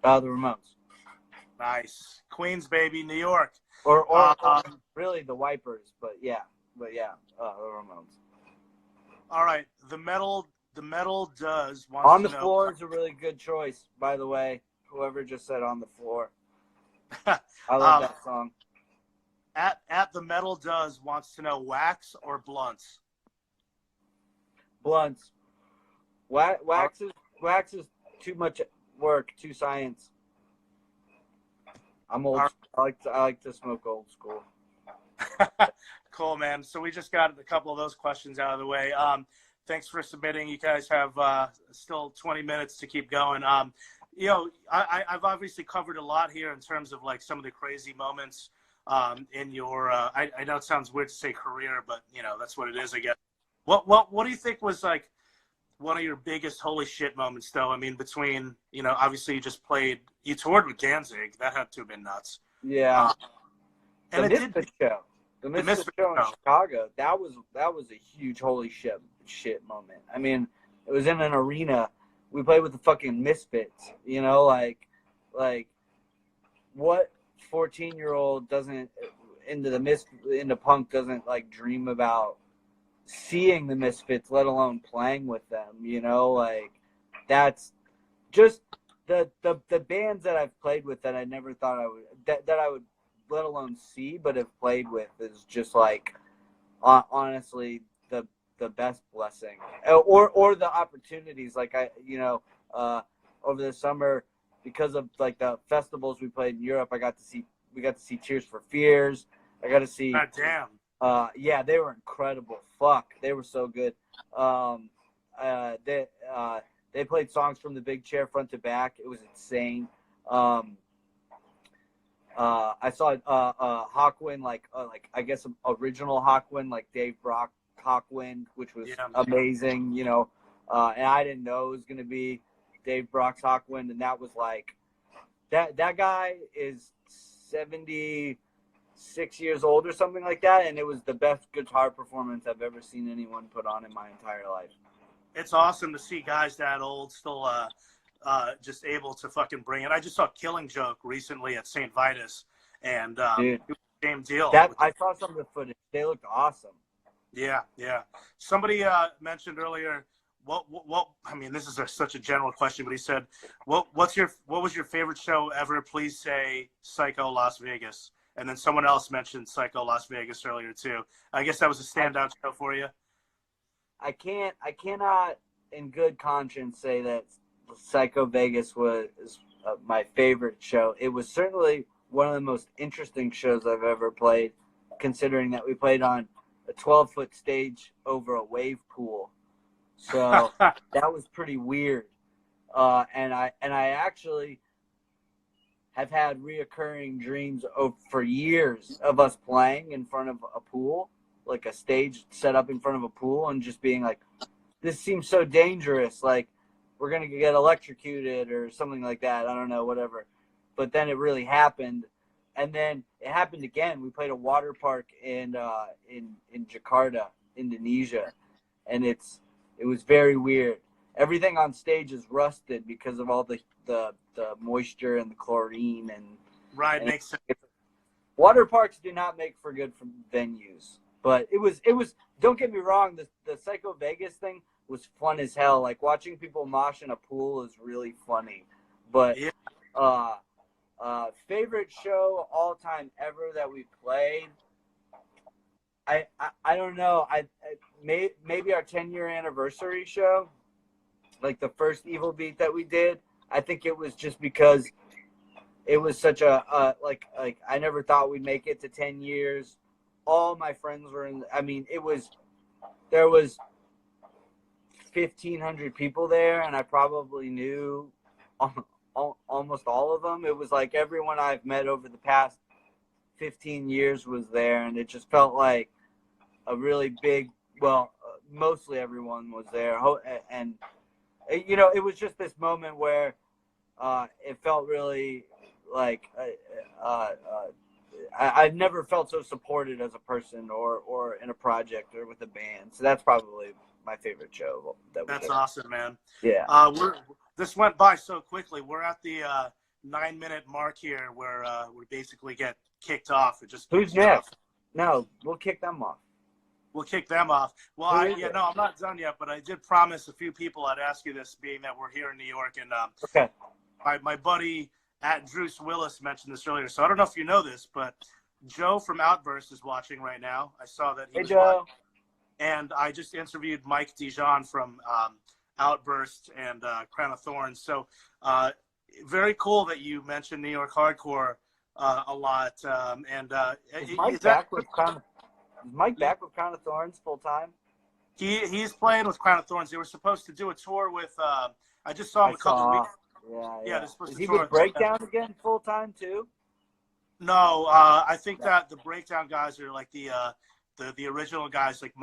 Speaker 2: The Ramones.
Speaker 1: Nice. Queens, baby, New York.
Speaker 2: Or really the Wipers, but yeah, the Ramones.
Speaker 1: All right, the metal does wants
Speaker 2: On
Speaker 1: to
Speaker 2: the
Speaker 1: know.
Speaker 2: Floor is a really good choice, by the way. Whoever just said On the Floor. I love that song.
Speaker 1: At the metal does wants to know, wax or blunts?
Speaker 2: Blunts. Wax is too much work, too science. I'm old. I like to smoke old school.
Speaker 1: Cool, man. So we just got a couple of those questions out of the way. Thanks for submitting. You guys have still 20 minutes to keep going. I've obviously covered a lot here in terms of like some of the crazy moments in your. I know it sounds weird to say career, but that's what it is, I guess. What do you think was like one of your biggest holy shit moments, though? I mean, between obviously you toured with Danzig. That had to have been nuts.
Speaker 2: Yeah.
Speaker 1: And
Speaker 2: the Misfit show. The Misfit show in Chicago. That was a huge holy shit moment. I mean, it was in an arena. We played with the fucking Misfits. Like what 14-year-old doesn't into punk doesn't like dream about seeing the Misfits, let alone playing with them. Like that's just the bands that I've played with that I never thought I would that I would let alone see but have played with is just like honestly the best blessing or the opportunities. Like over the summer, because of like the festivals we played in Europe, we got to see Tears for Fears. I got to see
Speaker 1: God damn.
Speaker 2: Yeah, they were incredible. Fuck, they were so good. They played songs from the Big Chair front to back. It was insane. I saw Hawkwind, like I guess original Hawkwind, like Dave Brock Hawkwind, which was amazing. And I didn't know it was gonna be Dave Brock's Hawkwind, and that was like that guy is 76 years old or something like that, and it was the best guitar performance I've ever seen anyone put on in my entire life.
Speaker 1: It's awesome to see guys that old still just able to fucking bring it. I just saw Killing Joke recently at St. Vitus, and
Speaker 2: Dude,
Speaker 1: it was the same deal.
Speaker 2: I saw some of the footage. They looked awesome.
Speaker 1: Yeah. Somebody mentioned earlier, what I mean, this is such a general question, but he said, what was your favorite show ever? Please say Psycho Las Vegas. And then someone else mentioned Psycho Las Vegas earlier too. I guess that was a standout show for you.
Speaker 2: I cannot in good conscience say that Psycho Vegas was my favorite show. It was certainly one of the most interesting shows I've ever played, considering that we played on a 12-foot stage over a wave pool. So that was pretty weird. And I actually have had reoccurring dreams for years of us playing in front of a pool, like a stage set up in front of a pool, and just being like, this seems so dangerous. Like, we're going to get electrocuted or something like that. I don't know, whatever. But then it really happened. And then it happened again. We played a water park in Jakarta, Indonesia. And it was very weird. Everything on stage is rusted because of all the moisture and the chlorine.
Speaker 1: Right, makes sense.
Speaker 2: Water parks do not make for good venues. But it was. Don't get me wrong. The Psycho Vegas thing was fun as hell. Like, watching people mosh in a pool is really funny. But favorite show all time ever that we played, I don't know. Maybe our 10-year anniversary show, like the first Evil Beat that we did. I think it was just because it was such a like I never thought we'd make it to 10 years. All my friends were in. I mean, there was 1,500 people there, and I probably knew almost all of them. It was like everyone I've met over the past 15 years was there, and it just felt like a really big. Well, mostly everyone was there, and it was just this moment where it felt really like I've never felt so supported as a person or in a project or with a band. So that's probably my favorite show. That's
Speaker 1: awesome, man.
Speaker 2: Yeah.
Speaker 1: This went by so quickly. We're at the 9-minute mark here where we basically get kicked off.
Speaker 2: Who's next? No, we'll kick them off.
Speaker 1: We'll kick them off. Well, I'm not done yet, but I did promise a few people I'd ask you this, being that we're here in New York. And
Speaker 2: okay.
Speaker 1: My buddy at Druce Willis mentioned this earlier, so I don't know if you know this, but Joe from Outburst is watching right now. I saw that he was watching. And I just interviewed Mike Dijon from Outburst and Crown of Thorns. So very cool that you mentioned New York hardcore a lot.
Speaker 2: Is Mike back with Crown of Thorns full time?
Speaker 1: He's playing with Crown of Thorns. They were supposed to do a tour with. I just saw him a couple of weeks.
Speaker 2: Yeah.
Speaker 1: They're supposed
Speaker 2: Is
Speaker 1: to
Speaker 2: he
Speaker 1: tour
Speaker 2: with Breakdown again full time too?
Speaker 1: No, I think that the Breakdown guys are like the original guys, like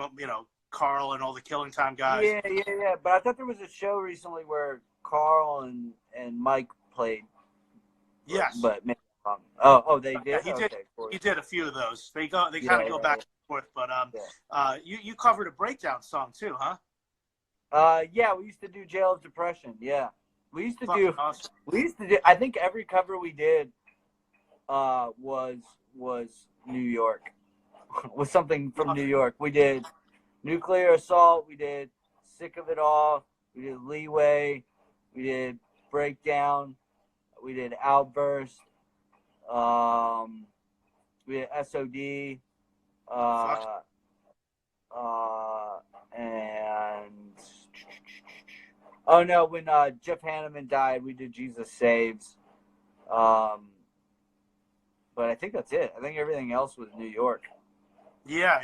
Speaker 1: Carl and all the Killing Time guys.
Speaker 2: Yeah. But I thought there was a show recently where Carl and Mike played.
Speaker 1: Yes,
Speaker 2: but maybe they did.
Speaker 1: Yeah, he did.
Speaker 2: Okay,
Speaker 1: he did a few of those. They kind of go back and forth. But you covered a Breakdown song too, huh?
Speaker 2: Yeah, we used to do Jail of Depression. Yeah, we used to do.
Speaker 1: Awesome.
Speaker 2: We used to do. I think every cover we did was New York. Was something from New York. We did Nuclear Assault. We did Sick of It All. We did Leeway. We did Breakdown. We did Outburst. We did SOD. And oh no, when Jeff Hanneman died, we did Jesus Saves. But I think that's it. I think everything else was New York.
Speaker 1: Yeah.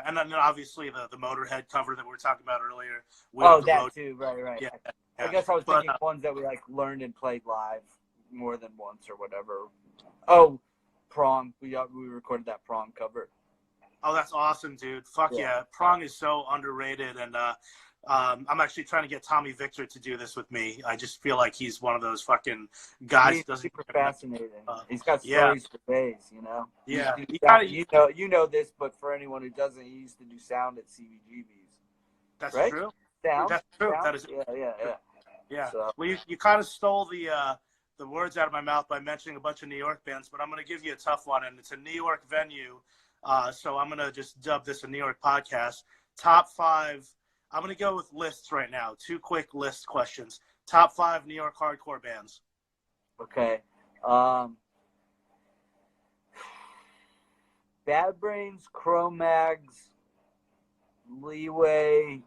Speaker 1: And then obviously the Motorhead cover that we were talking about earlier.
Speaker 2: Too. Right.
Speaker 1: Yeah.
Speaker 2: I guess I was thinking ones that we like learned and played live more than once or whatever. Oh, Prong. We recorded that Prong cover.
Speaker 1: Oh, that's awesome, dude. Fuck yeah. Prong is so underrated, and I'm actually trying to get Tommy Victor to do this with me. I just feel like he's one of those fucking guys.
Speaker 2: He's super fascinating. He's got stories for days, you know.
Speaker 1: Yeah.
Speaker 2: You know this, but for anyone who doesn't, he used to do sound at CBGB's.
Speaker 1: That's
Speaker 2: right?
Speaker 1: true.
Speaker 2: Sound.
Speaker 1: That's true.
Speaker 2: Sound?
Speaker 1: That is. Yeah.
Speaker 2: So.
Speaker 1: Well, you kind of stole the words out of my mouth by mentioning a bunch of New York bands, but I'm going to give you a tough one, and it's a New York venue. So I'm going to just dub this a New York podcast. Top 5. I'm going to go with lists right now. 2 quick list questions. Top 5 New York hardcore bands.
Speaker 2: Okay. Bad Brains, Cro-Mags, Leeway,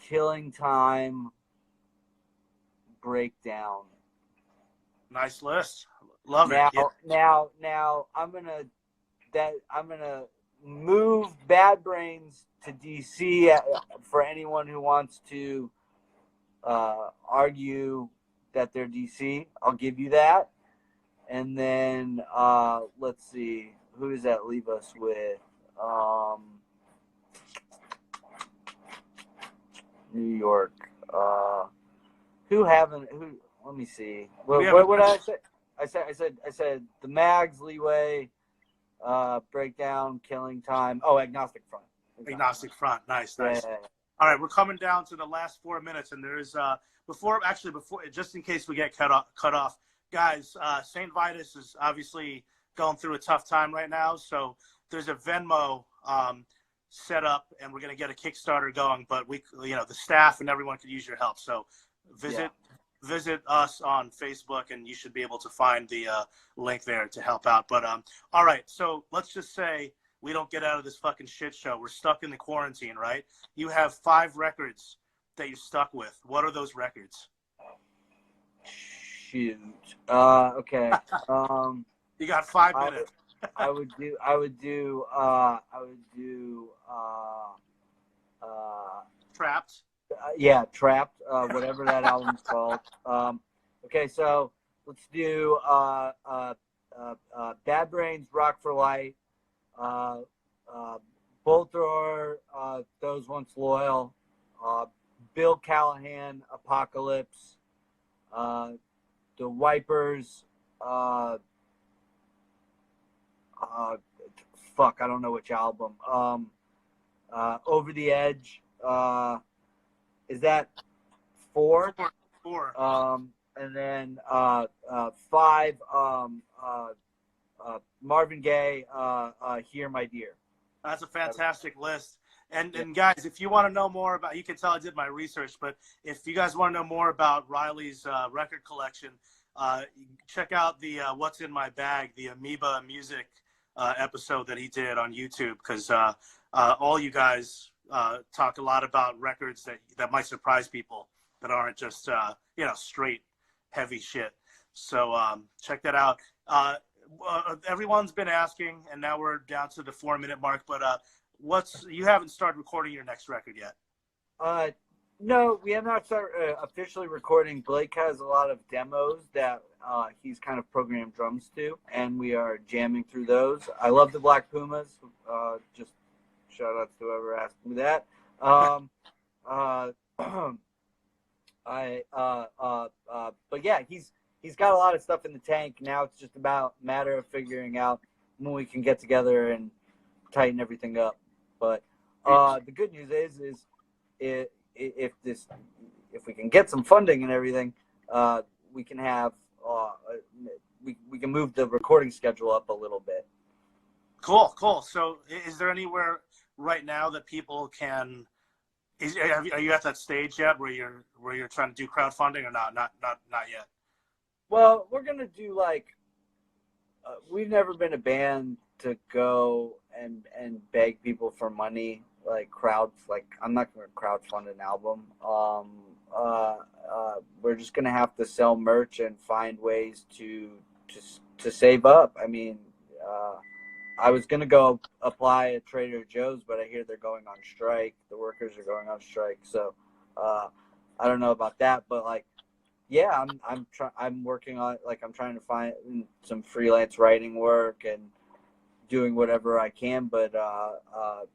Speaker 2: Killing Time, Breakdown.
Speaker 1: Nice list. Love it.
Speaker 2: Now I'm gonna move Bad Brains to DC for anyone who wants to argue that they're DC. I'll give you that. And then let's see, who does that leave us with? New York. Let me see. What did I say? I said the Mags, Leeway, Breakdown, Killing Time. Oh, Agnostic Front.
Speaker 1: Agnostic Front. Nice.
Speaker 2: Yeah.
Speaker 1: All right, we're coming down to the last 4 minutes, and there's before just in case we get cut off, guys. St. Vitus is obviously going through a tough time right now, so there's a Venmo set up, and we're gonna get a Kickstarter going. But the staff and everyone could use your help. So visit us on Facebook, and you should be able to find the link there to help out. But all right, so let's just say we don't get out of this fucking shit show. We're stuck in the quarantine, right? You have 5 records that you're stuck with. What are those records?
Speaker 2: Shoot. Okay.
Speaker 1: You got 5 minutes.
Speaker 2: I would do
Speaker 1: Trapped.
Speaker 2: Trapped. Whatever that album's called. Okay, so let's do Bad Brains, Rock for Light. Bolt Thrower, Those Once Loyal. Bill Callahan, Apocalypse. The Wipers. I don't know which album. Over the Edge. Is that 4?
Speaker 1: 4.
Speaker 2: And then 5. Marvin Gaye. Here, My Dear.
Speaker 1: That's a fantastic list. And guys, if you want to know more about, you can tell I did my research, but if you guys want to know more about Riley's record collection, check out the What's in My Bag, the Amoeba Music episode that he did on YouTube, because all you guys talk a lot about records that might surprise people that aren't just straight heavy shit. So check that out. Everyone's been asking, and now we're down to the 4-minute mark. But you haven't started recording your next record yet?
Speaker 2: No, we have not started officially recording. Blake has a lot of demos that he's kind of programmed drums to, and we are jamming through those. I love the Black Pumas. Just shout out to whoever asked me that. But yeah, he's got a lot of stuff in the tank. Now it's just about a matter of figuring out when we can get together and tighten everything up. But the good news is if we can get some funding and everything, we can have we can move the recording schedule up a little bit.
Speaker 1: Cool. So is there anywhere right now that people can? Are you at that stage yet where you're trying to do crowdfunding or not? Not yet.
Speaker 2: Well, we're gonna do we've never been a band to go and beg people for money, I'm not gonna crowdfund an album. We're just gonna have to sell merch and find ways to save up. I mean, I was gonna go apply at Trader Joe's, but I hear they're going on strike. The workers are going on strike, so I don't know about that. But yeah, I'm working on I'm trying to find some freelance writing work and doing whatever I can. But I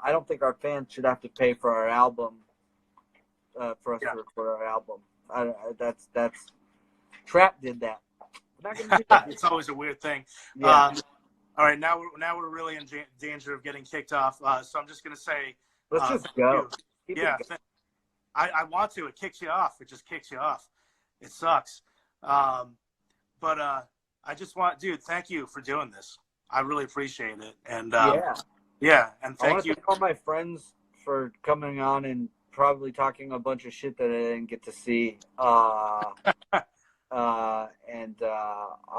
Speaker 2: don't think our fans should have to pay for our album for us to record our album. That's Trap did that. We're not gonna do that.
Speaker 1: It's always a weird thing.
Speaker 2: Yeah.
Speaker 1: All right, now we're really in danger of getting kicked off. So I'm just gonna say,
Speaker 2: Let's just go.
Speaker 1: I want to. It kicks you off. It just kicks you off. It sucks. But I just want, dude, thank you for doing this. I really appreciate it. And and thank you.
Speaker 2: Thank all my friends for coming on and probably talking a bunch of shit that I didn't get to see. And I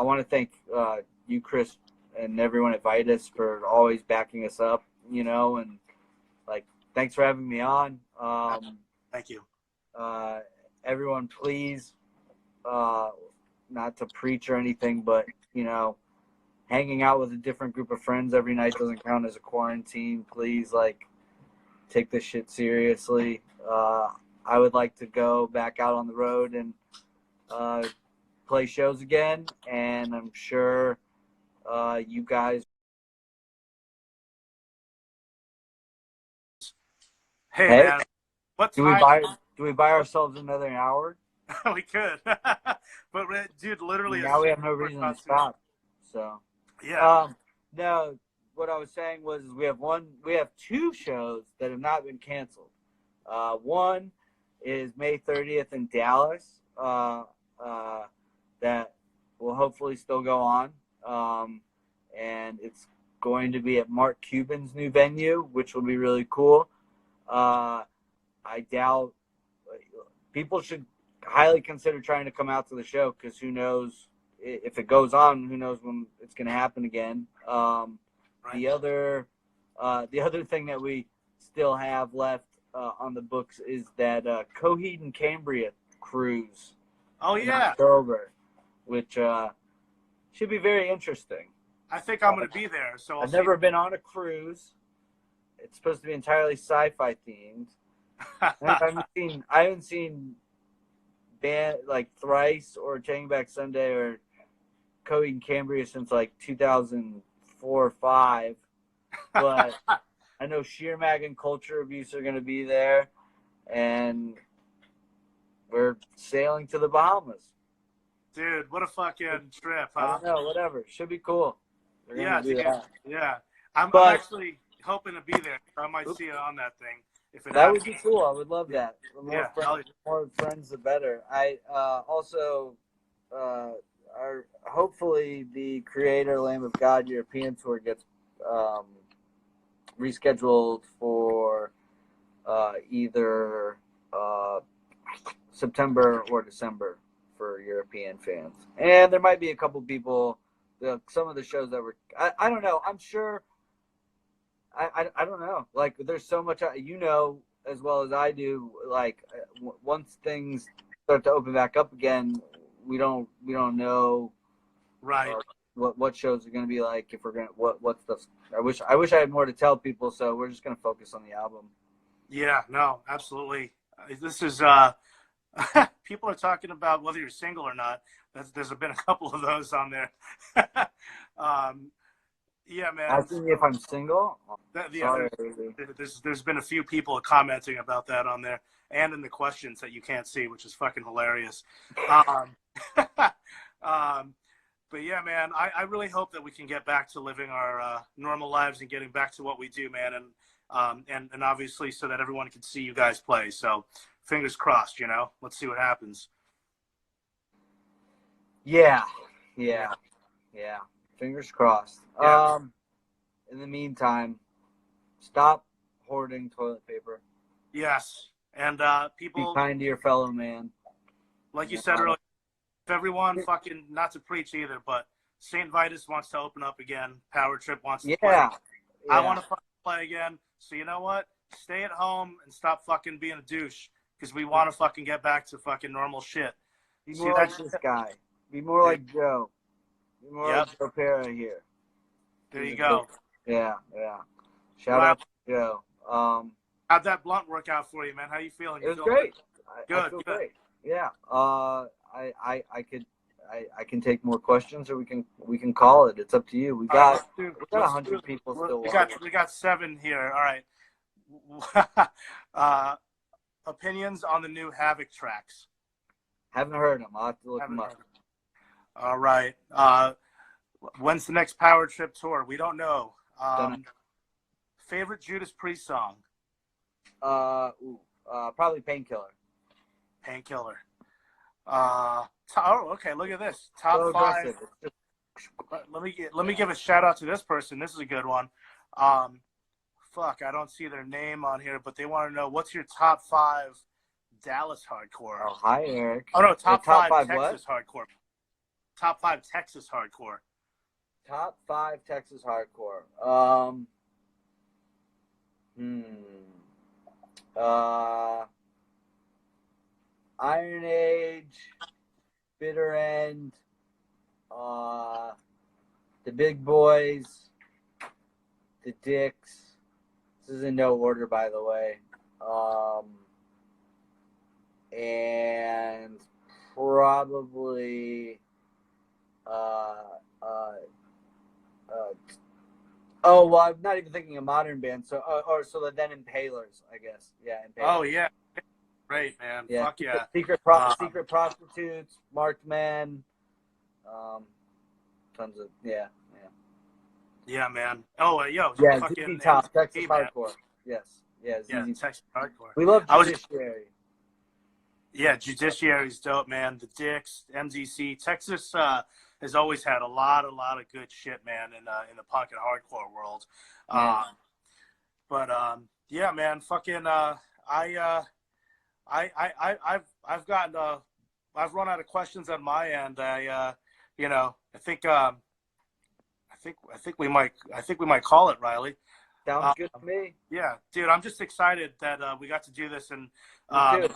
Speaker 2: want to thank you, Chris, and everyone at Vitus for always backing us up, and thanks for having me on.
Speaker 1: Thank you.
Speaker 2: Everyone, please, not to preach or anything, but, hanging out with a different group of friends every night doesn't count as a quarantine. Please, take this shit seriously. I would like to go back out on the road and play shows again, and I'm sure you guys.
Speaker 1: Hey, man. What
Speaker 2: do we buy ourselves another hour?
Speaker 1: We could, but dude, literally
Speaker 2: now we have no reason to stop. So
Speaker 1: yeah.
Speaker 2: No, what I was saying was we have 2 shows that have not been canceled. One is May 30th in Dallas. That will hopefully still go on. And it's going to be at Mark Cuban's new venue, which will be really cool. I doubt people should highly consider trying to come out to the show, because who knows if it goes on, who knows when it's going to happen again. Right. The other thing that we still have left on the books is that Coheed and Cambria cruise.
Speaker 1: Oh yeah,
Speaker 2: October, which should be very interesting.
Speaker 1: I think I'm going to be there. So
Speaker 2: I've never been on a cruise. It's supposed to be entirely sci-fi themed. I haven't seen band like Thrice or Taking Back Sunday or Coheed and Cambria since 2004 or 5. But I know Sheer Mag and Culture Abuse are going to be there, and we're sailing to the Bahamas.
Speaker 1: Dude, what a fucking trip, huh?
Speaker 2: I don't know, whatever. Should be cool.
Speaker 1: Yeah, I'm actually hoping to be there. I might see it on that thing.
Speaker 2: That would be cool. I would love that. The more friends, the better. I also hopefully the Creator Lamb of God European tour gets rescheduled for either September or December for European fans. And there might be a couple people, some of the shows that were, I don't know. I'm sure. I don't know. There's so much, as well as I do, once things start to open back up again, we don't know
Speaker 1: Right.
Speaker 2: What shows are going to be like, if we're going to what's the I wish I had more to tell people, so we're just going to focus on the album.
Speaker 1: Yeah, no, absolutely. This is people are talking about whether you're single or not. There's been a couple of those on there. Yeah, man.
Speaker 2: Asking me if I'm single.
Speaker 1: There's been a few people commenting about that on there, and in the questions that you can't see, which is fucking hilarious. But yeah, man, I really hope that we can get back to living our normal lives and getting back to what we do, man, and obviously so that everyone can see you guys play. So fingers crossed, let's see what happens.
Speaker 2: Yeah. Fingers crossed.
Speaker 1: Yeah.
Speaker 2: In the meantime, stop hoarding toilet paper.
Speaker 1: Yes, and people,
Speaker 2: be kind to your fellow man.
Speaker 1: Like you said earlier, if everyone fucking, not to preach either, but St. Vitus wants to open up again. Power Trip wants to play.
Speaker 2: Yeah.
Speaker 1: I want to fucking play again. So you know what? Stay at home and stop fucking being a douche, because we want to fucking get back to fucking normal shit.
Speaker 2: Be more like this guy. Be more like Joe. Be more like Joe Pera here.
Speaker 1: There you go.
Speaker 2: Yeah. Shout out to Joe.
Speaker 1: How'd that blunt work out for you, man? How you feeling?
Speaker 2: It was great.
Speaker 1: Good.
Speaker 2: Great. Yeah. I can take more questions, or we can call it. It's up to you. We got 100 people still watching.
Speaker 1: We got 7 here. All right. Opinions on the new Havoc tracks?
Speaker 2: Haven't heard them. I'll have to look them up.
Speaker 1: All right. When's the next Power Trip tour? We don't know. Favorite Judas Priest song?
Speaker 2: Probably Painkiller.
Speaker 1: Painkiller. Okay. Look at this. Top 5. Let me give a shout out to this person. This is a good one. Fuck, I don't see their name on here, but they want to know, what's your top 5 Dallas hardcore?
Speaker 2: Oh, hi, Eric.
Speaker 1: Oh no, top 5
Speaker 2: what?
Speaker 1: Texas hardcore. Top 5 Texas hardcore.
Speaker 2: Top 5 Texas hardcore. Iron Age, Bitter End, the Big Boys, the Dicks. This is in no order, by the way. And probably I'm not even thinking of modern bands. So then Impalers, I guess. Yeah, Impalers.
Speaker 1: Oh yeah, great, man.
Speaker 2: Yeah.
Speaker 1: Fuck yeah.
Speaker 2: Secret Prostitutes, Marked Men. Tons of
Speaker 1: Yeah, man. Oh, yo.
Speaker 2: Yeah,
Speaker 1: fucking
Speaker 2: ZZ Top, Texas
Speaker 1: man.
Speaker 2: hardcore. Yes.
Speaker 1: Yeah, Texas hardcore.
Speaker 2: We love Judiciary.
Speaker 1: Yeah, Judiciary's dope, man. The Dicks, MZC. Texas has always had a lot of good shit, man, in the punk and hardcore world. Yeah, man, fucking I've run out of questions on my end. I think we might call it, Riley.
Speaker 2: Sounds good to me.
Speaker 1: Yeah, dude, I'm just excited that we got to do this, and I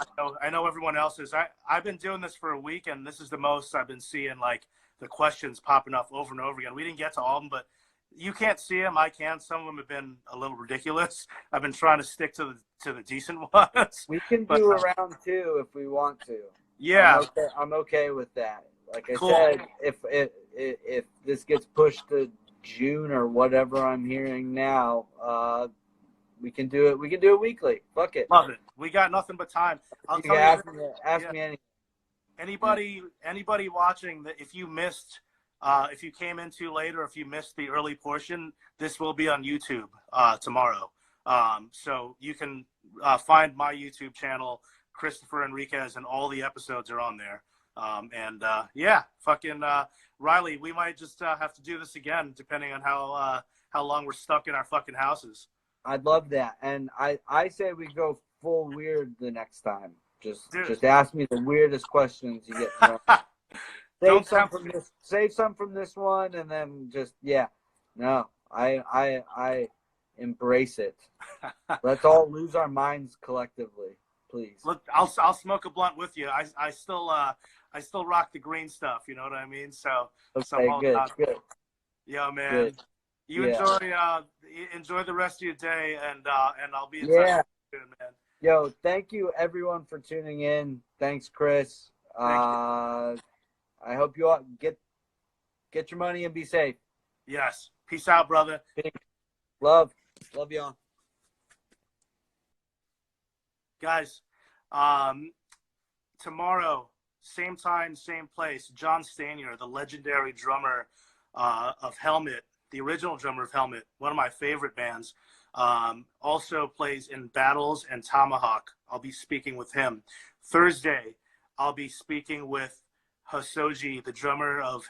Speaker 1: know everyone else is. I've been doing this for a week, and this is the most I've been seeing, like, the questions popping up over and over again. We didn't get to all of them, but you can't see them. I can. Some of them have been a little ridiculous. I've been trying to stick to the decent ones.
Speaker 2: We can do a round 2 if we want to.
Speaker 1: Yeah,
Speaker 2: I'm okay with that. Like I
Speaker 1: cool.
Speaker 2: said, if this gets pushed to June or whatever I'm hearing now, we can do it. We can do it weekly. Fuck it.
Speaker 1: Love it. We got nothing but time.
Speaker 2: Ask me anything.
Speaker 1: Anybody watching, that if you missed, if you came in too late, or if you missed the early portion, this will be on YouTube tomorrow. So you can find my YouTube channel, Christopher Enriquez, and all the episodes are on there. Riley, we might just have to do this again, depending on how long we're stuck in our fucking houses.
Speaker 2: I'd love that, and I say we go full weird the next time. Just ask me the weirdest questions you get. Save some from this one, and then I embrace it. Let's all lose our minds collectively, please.
Speaker 1: Look, I'll smoke a blunt with you. I I still rock the green stuff. You know what I mean? So,
Speaker 2: Okay, good, good.
Speaker 1: Yeah, man.
Speaker 2: Good.
Speaker 1: You enjoy the rest of your day, and I'll be in touch soon, man.
Speaker 2: Yo, thank you everyone for tuning in. Thanks, Chris.
Speaker 1: Thank you.
Speaker 2: I hope you all get your money and be safe.
Speaker 1: Yes. Peace out, brother.
Speaker 2: Peace. Love y'all.
Speaker 1: Guys, tomorrow, same time, same place, John Stanier, the legendary drummer of Helmet, the original drummer of Helmet, one of my favorite bands, also plays in Battles and Tomahawk. I'll be speaking with him. Thursday, I'll be speaking with Hosoji, the drummer of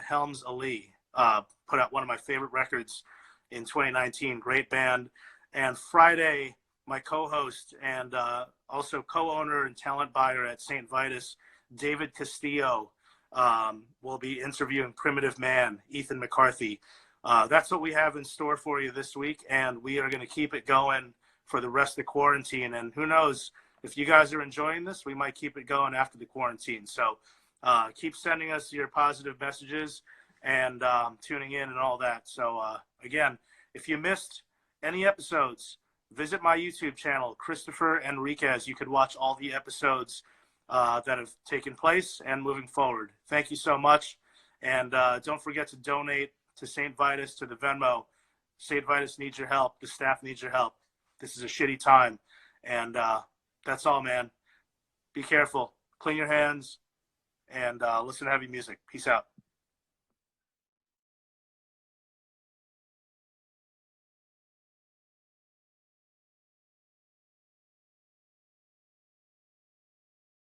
Speaker 1: Helms Ali. Put out one of my favorite records in 2019. Great band. And Friday, my co-host and also co-owner and talent buyer at St. Vitus, David Castillo, will be interviewing Primitive Man, Ethan McCarthy. That's what we have in store for you this week, and we are going to keep it going for the rest of the quarantine. And who knows, if you guys are enjoying this, we might keep it going after the quarantine. So keep sending us your positive messages and tuning in and all that. So again, if you missed any episodes, visit my YouTube channel, Christopher Enriquez. You could watch all the episodes that have taken place and moving forward. Thank you so much. And don't forget to donate to St. Vitus, to the Venmo. St. Vitus needs your help. The staff needs your help. This is a shitty time. And that's all, man. Be careful. Clean your hands and listen to heavy music. Peace out.